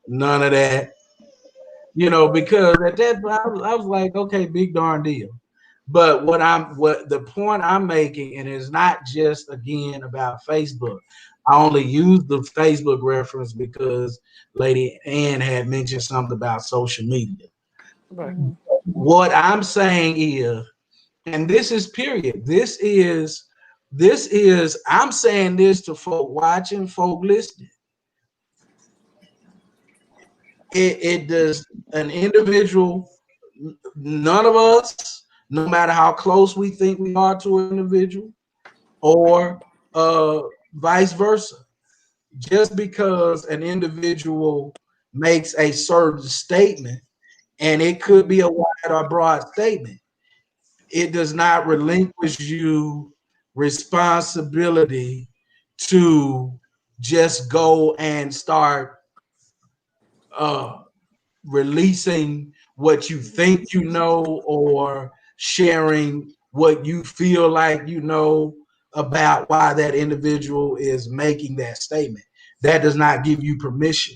None of that. Because at that I was like, okay, big darn deal. But what the point I'm making, and it's not just again about Facebook. I only use the Facebook reference because Lady Ann had mentioned something about social media. Right. What I'm saying is, and this is period. This is I'm saying this to folk watching, folk listening. It does an individual, none of us, no matter how close we think we are to an individual, or vice versa. Just because an individual makes a certain statement, and it could be a wide or broad statement, it does not relinquish you responsibility to just go and start uh, releasing what you think you know, or sharing what you feel like you know about why that individual is making that statement. That does not give you permission.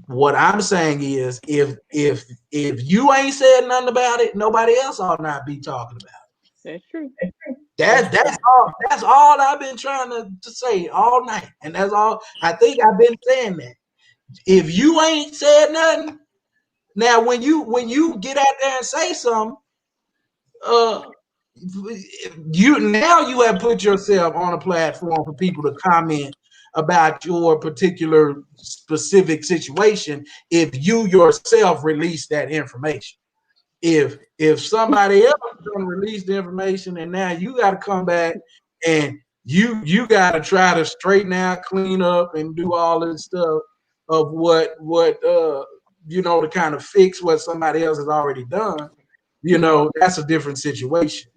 What I'm saying is, if you ain't said nothing about it, nobody else ought not be talking about That's true. it. That's That's all I've been trying to say all night. And that's all I think I've been saying, that if you ain't said nothing, now, when you get out there and say something, uh, you have put yourself on a platform for people to comment about your particular specific situation. If you yourself release that information, if somebody else is going to release the information, and now you got to come back and you got to try to straighten out, clean up, and do all this stuff of what to kind of fix what somebody else has already done. That's a different situation.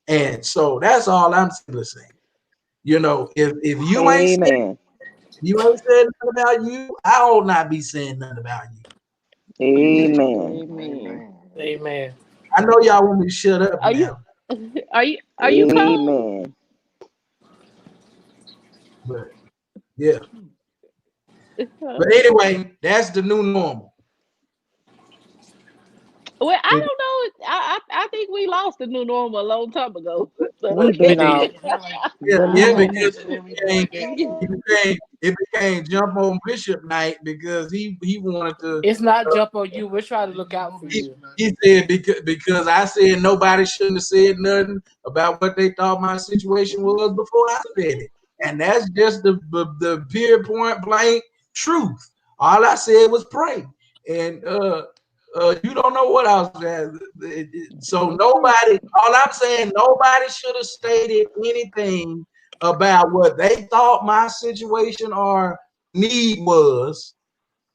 And so that's all I'm simply saying. If Amen. you ain't said nothing about you, I ought not be saying nothing about you. Amen. Amen. amen. I know y'all want me to shut up Are you now, are you cold? Amen. but yeah. But anyway, that's the new normal. Well, I It, don't know. I think we lost the new normal a long time ago. So We've We been off did. the new yeah, normal. because it became jump on Bishop night because he wanted to. It's not jump on you. We're trying to look out for He, you. he said because I said nobody shouldn't have said nothing about what they thought my situation was before I said it, and that's just the pure point blank truth. All I said was pray, and you don't know what else. So that's true. nobody. All I'm saying, nobody should have stated anything about what they thought my situation or need was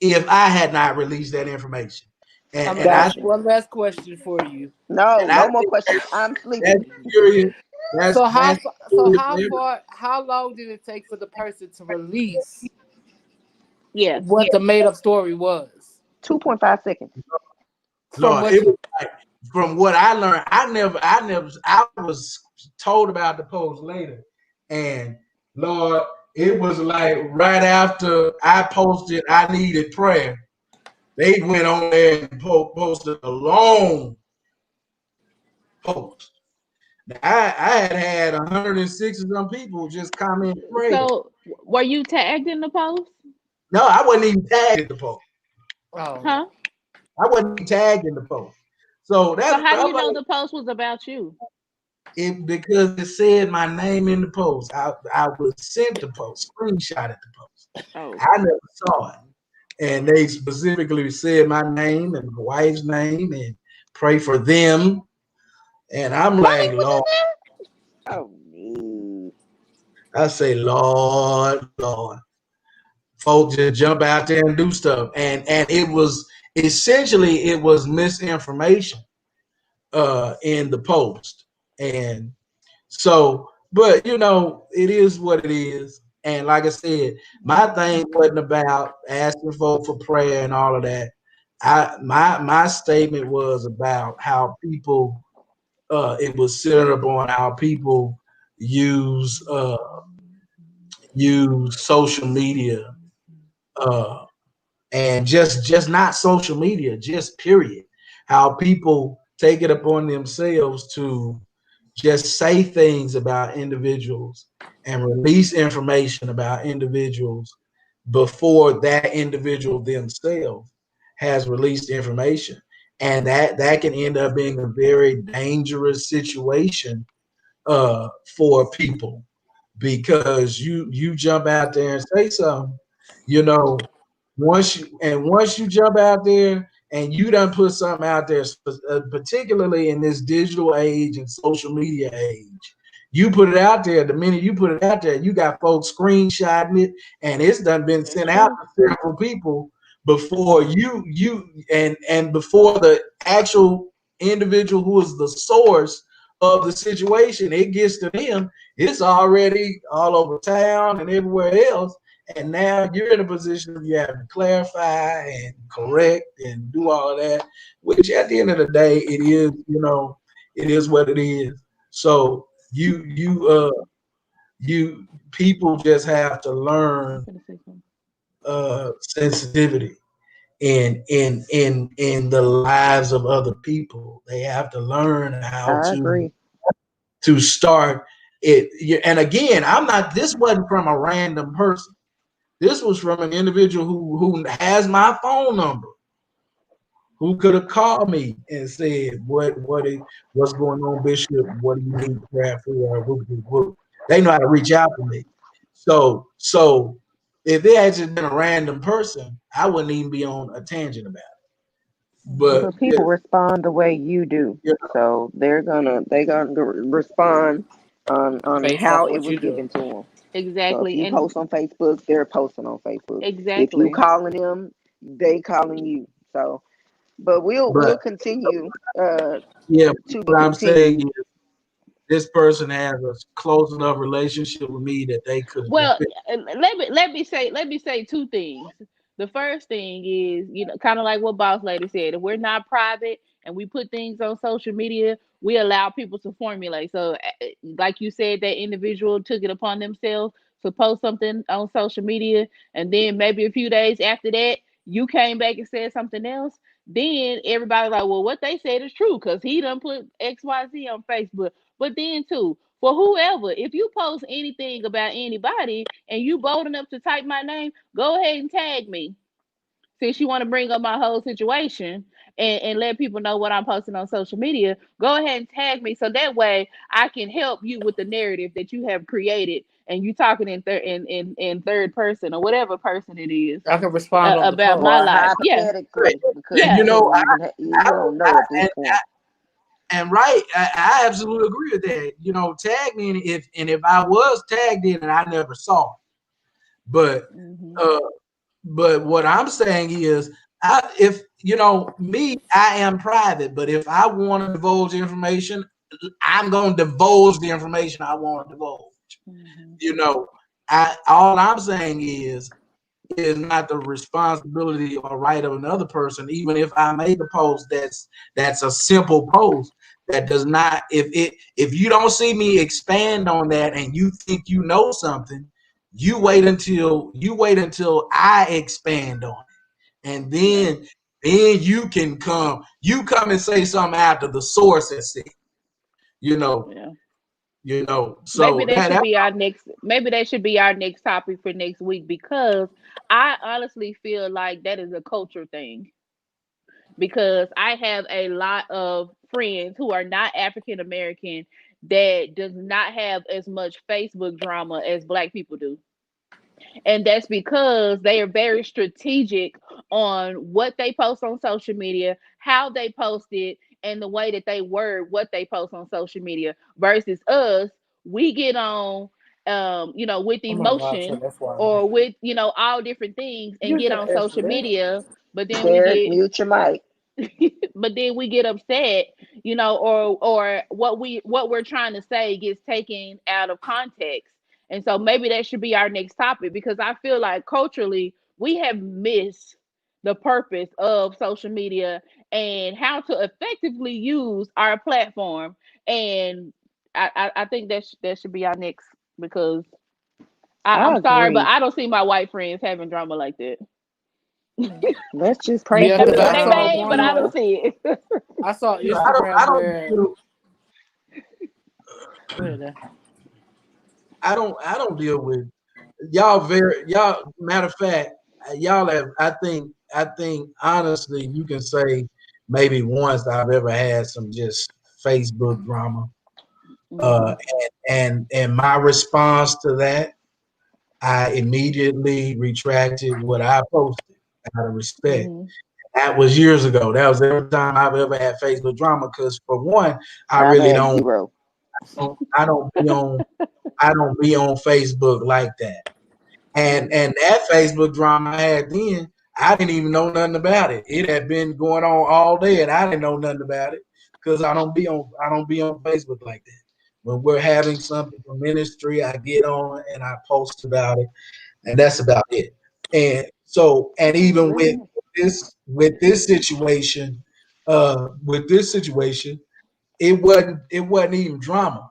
if I had not released that information. And I'm gonna and I ask Gotcha. one last question for you. No, and I no more think questions. I'm that's sleeping. curious. That's So how that's fa- so curious how for everybody. far how long did it take for the person to release Yeah. what the made up story was 2.5 seconds. from Lord, what it was you? like from what I learned, I was told about the post later, and Lord, it was like right after I posted I needed prayer, they went on there and posted a long post. I had 160 some people just comment prayer. So, were you tagged in the post? No, I wasn't even tagged in the post. Oh, Huh? I wasn't even tagged in the post. So So that's how do I'm you know like, the post was about you? it because it said my name in the post. I was sent the post, screenshotted the post. Oh, I okay. never saw it. And they specifically said my name and my wife's name and pray for them. And I'm Bonnie like, was Lord, Oh no. I say, Lord, Lord. Folks just jump out there and do stuff. And it was essentially it was misinformation in the post. And so, but it is what it is. And like I said, my thing wasn't about asking for prayer and all of that. My statement was about how people it was centered upon how people use use social media uh and just not social media, just period. How people take it upon themselves to just say things about individuals and release information about individuals before that individual themselves has released information, and that can end up being a very dangerous situation for people because you jump out there and say something, you know, once you jump out there and you done put something out there, particularly in this digital age and social media age, you put it out there. The minute you put it out there, you got folks screenshotting it, and it's done been That's sent out true. to several people before you before the actual individual who is the source of the situation, it gets to them, it's already all over town and everywhere else. And now you're in a position of you have to clarify and correct and do all of that, which at the end of the day, it is what it is. So you people just have to I'm learn gonna say something. sensitivity in the lives of other people. They have to learn how I to agree. start it. And again, I'm not. This wasn't from a random person. This was from an individual who has my phone number, who could have called me and said, what's going on, Bishop? What do you need prayer for? They know how to reach out to me. So if it had just been a random person, I wouldn't even be on a tangent about it. Mhm. But But people respond the way you do, yeah, so they're gonna respond on based off how it what was you do. given to them. So if Exactly, you and post on Facebook, they're posting on Facebook. If you exactly. calling them, they calling you. So, but we'll but continue yeah, to be what I'm saying continued. is this person has a close enough relationship with me that they could have Well, defended. let me say two things. The first thing is, kind of like what Boss Lady said. If we're not private and we put things on social media, we allow people to formulate. So, like you said, that individual took it upon themselves to post something on social media, and then maybe a few days after that, you came back and said something else. Then everybody's like, "Well, what they said is true because he done put XYZ on Facebook." But then too, for whoever, if you post anything about anybody and you bold enough to type my name, go ahead and tag me. Since you want to bring up my whole situation and let people know what I'm posting on social media, go ahead and tag me so that way I can help you with the narrative that you have created and you talking in third person or whatever person it is I can respond on the about my Or post. life. Yeah, hypothetically, because And yeah, you don't even you don't know at this and point. right, I absolutely agree with that. Tag me if I was tagged in and I never saw it. But hmm uh, but what I'm saying is, if me, I am private. But if I want to divulge information, I'm going to divulge the information I want to divulge. hmm You know, I all I'm saying is It is not the responsibility or right of another person. Even if I made a post that's a simple post that does not, if you don't see me expand on that and you think you know something, you wait until I expand on it, and Yeah, then you come and say something after the source has said, you know, yeah. so that Maybe that should be our next topic for next week, because I honestly feel like that is a culture thing, because I have a lot of friends who are not African American that does not have as much Facebook drama as black people do. And that's because they are very strategic on what they post on social media, how they post it, and the way that they word what they post on social media, versus us. We get on with Oh my God, so emotion, that's why. or with all different things, and You get can on answer social that. media, but then we Derek, get mute your mic. but then we get upset, or what we're trying to say gets taken out of context. And so maybe that should be our next topic, because I feel like culturally we have missed the purpose of social media and how to effectively use our platform. And I think that should be our next, because I I'm sorry, but agree. I don't see my white friends having drama like that. Let's just pray Yeah, for because the I They saw may, but one I don't on. see it. I saw I Instagram don't where. deal, Go ahead, Dan. I don't deal with y'all. Matter of fact, y'all have. I think honestly, you can say maybe once I've ever had some just Facebook drama. Uh, Hmm. and my response to that, I immediately retracted what I posted out of respect. Hmm. That was years ago. That was every time I've ever had Facebook drama. Because for one, I I've really had don't. zero. I don't be on. I don't be on Facebook like that. And Hmm. and that Facebook drama I had then, I didn't even know nothing about it. It had been going on all day, and I didn't know nothing about it because I don't be on Facebook like that. When we're having something for ministry, I get on and I post about it, and that's about it. And even with Amen. this situation, it wasn't even drama.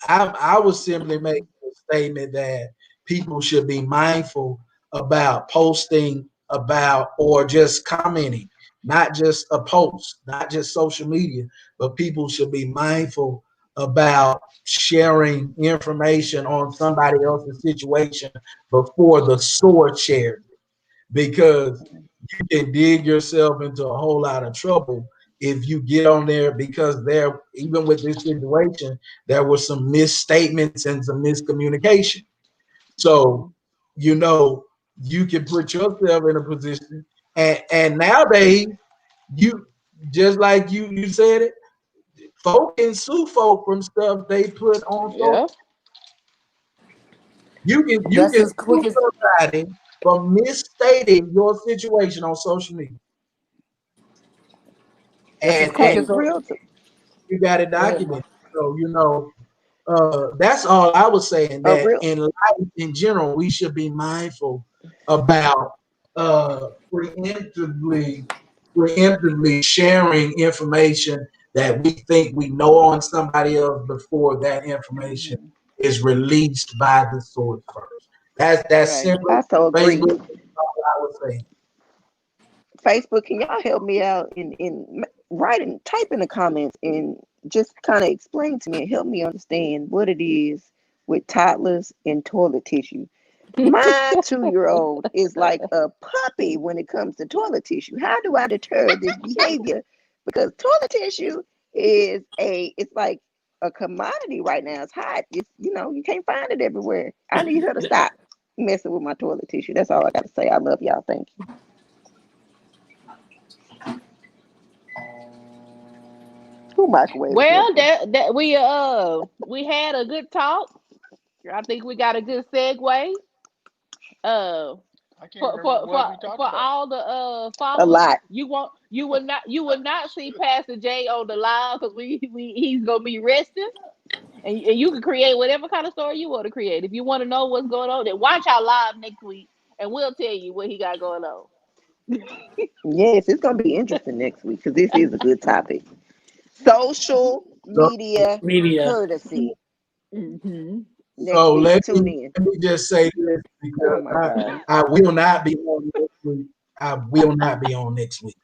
I was simply making a statement that people should be mindful about posting about or just commenting, not just a post, not just social media, but people should be mindful about sharing information on somebody else's situation before the source shares it, because you can dig yourself into a whole lot of trouble if you get on there, because there, even with this situation, there were some misstatements and some miscommunication. So, Hmm. you know, you can put yourself in a position, and nowadays, you, just like you said it, folk can sue folk from stuff they put on social. Yeah. You can That's as sue quick as. somebody for misstating your situation on social media, That's as and quick and Hey, as. real. you got it Go ahead, bro. documented. So that's all I was saying. That Real. in life in general, we should be mindful about uh, preemptively preemptively sharing information that we think we know on somebody else before that information Hmm. is released by the source first. That's Right. simply I so agree. Facebook. All I would say. Facebook, can y'all help me out in writing, type in the comments, and just kind of explain to me and help me understand what it is with toddlers and toilet tissue. My 2 year old is like a puppy when it comes to toilet tissue. How do I deter this behavior? Because toilet tissue it's like a commodity right now. It's hot. You can't find it everywhere. I need her to stop messing with my toilet tissue. That's all I got to say. I love y'all. Thank you. Who microwave Well, Jizzle? we had a good talk. I think we got a good segue. Uh, I can't for remember for what for we talked for about. all the A followers, lot. you will not see Pastor J on the live, because he's gonna be resting, and you can create whatever kind of story you want to create. If you want to know what's going on, then watch our live next week. and we'll tell you what he got going on. Yes, it's gonna be interesting next week because this is a good topic. Social So, media Media. courtesy. Hmm. Next so week, tune in. let me just say this Oh because my God. I will not be on next week. I will not be on next week.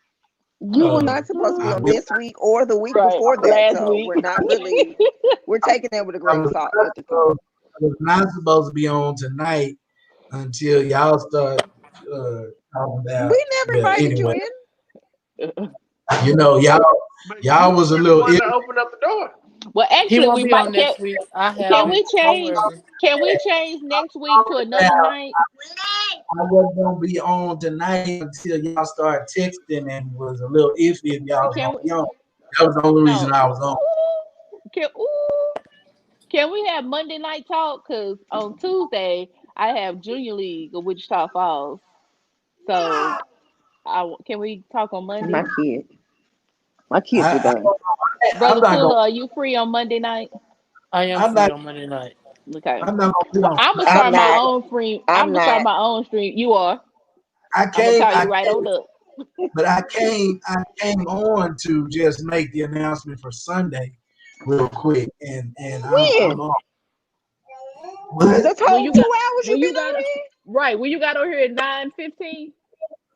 You were Uh, not supposed to be I on will. this week or the week Right. before that, Last so week. we're not really we're taking that with a I grain of was salt not at this point. supposed, I was not supposed to be on tonight until y'all start uh, talking about. We never Well, invited you anyway, in. you know, But y'all you was a were the little one iffy. that opened up the door. Well, He actually, won't we be might on next week. I have can him. we Don't change? worry. Can we change next week to another About night? I wasn't gonna be on tonight until y'all started texting and was a little iffy if y'all was Can gonna we? be on. That was the only reason No. I was on. Can we have Monday night talk? Cause on Tuesday I have Junior League of Wichita Falls. So can we talk on My Monday? kid, my kids are I, done. I'm Brother not gonna. Fuller, are you free on Monday night? I am I'm free not. on Monday night. Okay. I'm not gonna be Well, on. I'm gonna I, I'm start my not. own stream. I'm I'm gonna start not. my own stream. You are. I I'm gonna came. call I you right came. on up. But I came on to just make the announcement for Sunday, real quick, and I'm When? on. What? This When whole you two got hours when you've you been got on here? right when you got on here at 9:15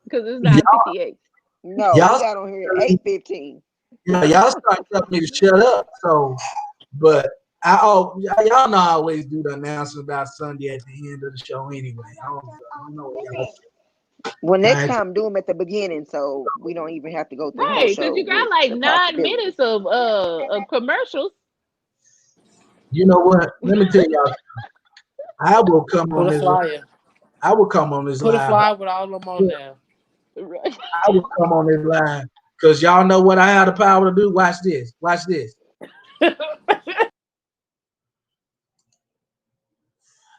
because it's Y'all, 9:58. No, we y'all, got on here at 8:15. y'all start telling me to shut up. So, but y'all know I always do the announcement about Sunday at the end of the show anyway. I don't know what y'all. Well, next Guys, time do them at the beginning, so we don't even have to go through the whole Right, because show you got with like the 9 minutes possibilities. of commercials. you know what? Let me tell y'all. I will come Put on a this. flyer. I will come on this Put a live. flyer with all of them on there. Right. I will come on this line because y'all know what I have the power to do. Watch this. Watch this.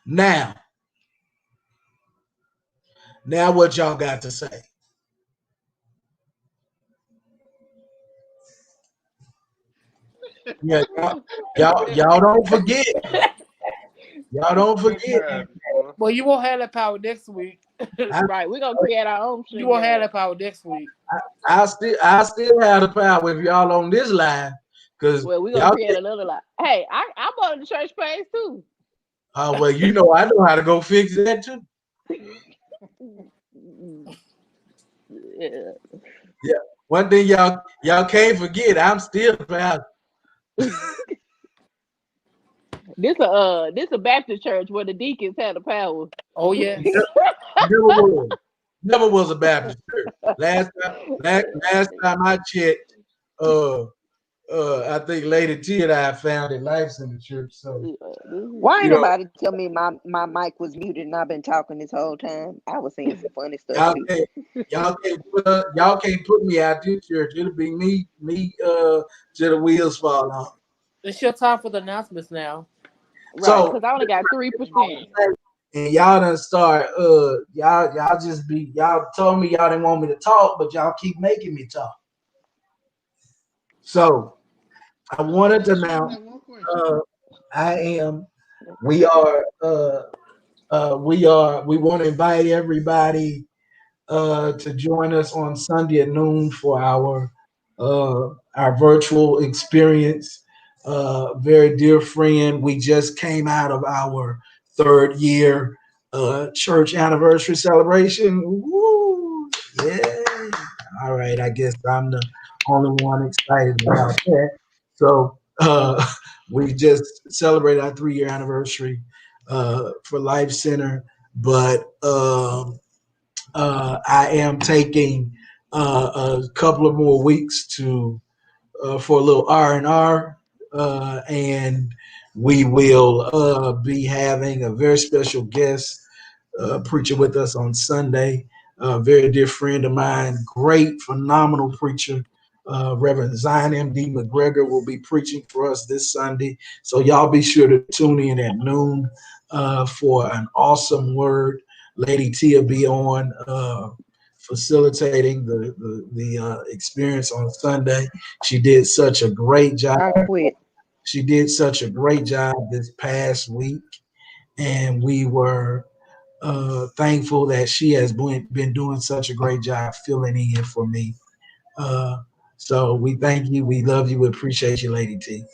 Now, now what y'all got to say? Yeah, y'all don't forget. Y'all don't Stream forget. Yard, boy. Well, you won't have that power next week. I, Right, we're gonna create our own You stream won't have yard. that power next week. I still have the power if y'all on this line because Well, we're gonna y'all create get. another line. Hey, I'm on the church page too. Well, you know I know how to go fix that too. Yeah. Yeah. One thing y'all can't forget, I'm still proud. This a Baptist church where the deacons had the power. Oh yes. Never was. Never was a Baptist church. Last time I checked, uh I think Lady Tei and I founded Life in the church. So Why you ain't know, nobody tell me my mic was muted and I've been talking this whole time? I was saying some funny stuff y'all too. can't y'all can't put me out this church. It'll be me till the wheels fall off. It's your time for the announcements now. Right, So because I only got 3%. and y'all done start y'all just be y'all told me y'all didn't want me to talk, but y'all keep making me talk. So I wanted to Ask me now that one question. uh I am we are we want to invite everybody to join us on Sunday at noon for our virtual experience. Very dear friend, we just came out of our third year church anniversary celebration. Woo! Yeah. All right, I guess I'm the only one excited about that. So we just celebrated our 3 year anniversary for Life Center, but I am taking a couple of more weeks to for a little R&R, and we will be having a very special guest preacher with us on Sunday. A very dear friend of mine, great, phenomenal preacher. Reverend Zion M.D. McGregor will be preaching for us this Sunday. So y'all be sure to tune in at noon for an awesome word. Lady Tei will be on facilitating the experience on Sunday. She did such a great job. I quit. She did such a great job this past week, and we were thankful that she has been doing such a great job filling in for me. Uh, so we thank you, we love you, we appreciate you, Lady T.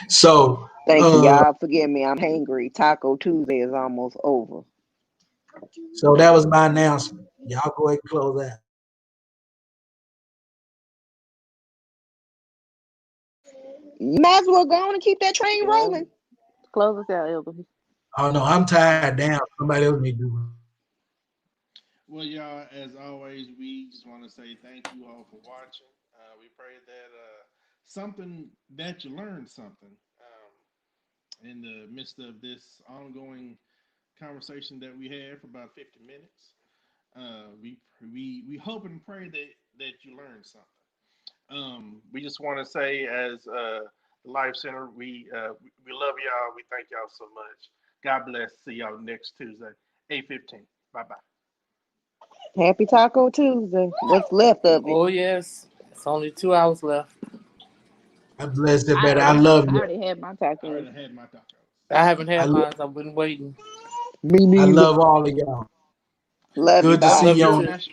So, Thank you, uh, y'all. Forgive me, I'm hangry. Taco Tuesday is almost over. so that was my announcement. Y'all go ahead and close out. You might as well go on and keep that train Yeah. rolling. Close us out, Elder. Oh no, I'm tired now. Somebody else need to do it. Well, y'all, as always, we just want to say thank you all for watching. We pray that something that you learned something in the midst of this ongoing conversation that we had for about 50 minutes. We hope and pray that you learned something. We just want to say, as the Life Center, we love y'all. We thank y'all so much. God bless. See y'all next Tuesday, 8:15. Bye bye. Happy Taco Tuesday. What's left of it? Oh yes, it's only 2 hours left. God bless it, better. I love I you. already had my I tacos. already had my tacos. I haven't I, had lo- mine. So I've been waiting. Me I neither. love all of y'all. Love you. Good to Well, Bye. see Love you you y'all on. too. mash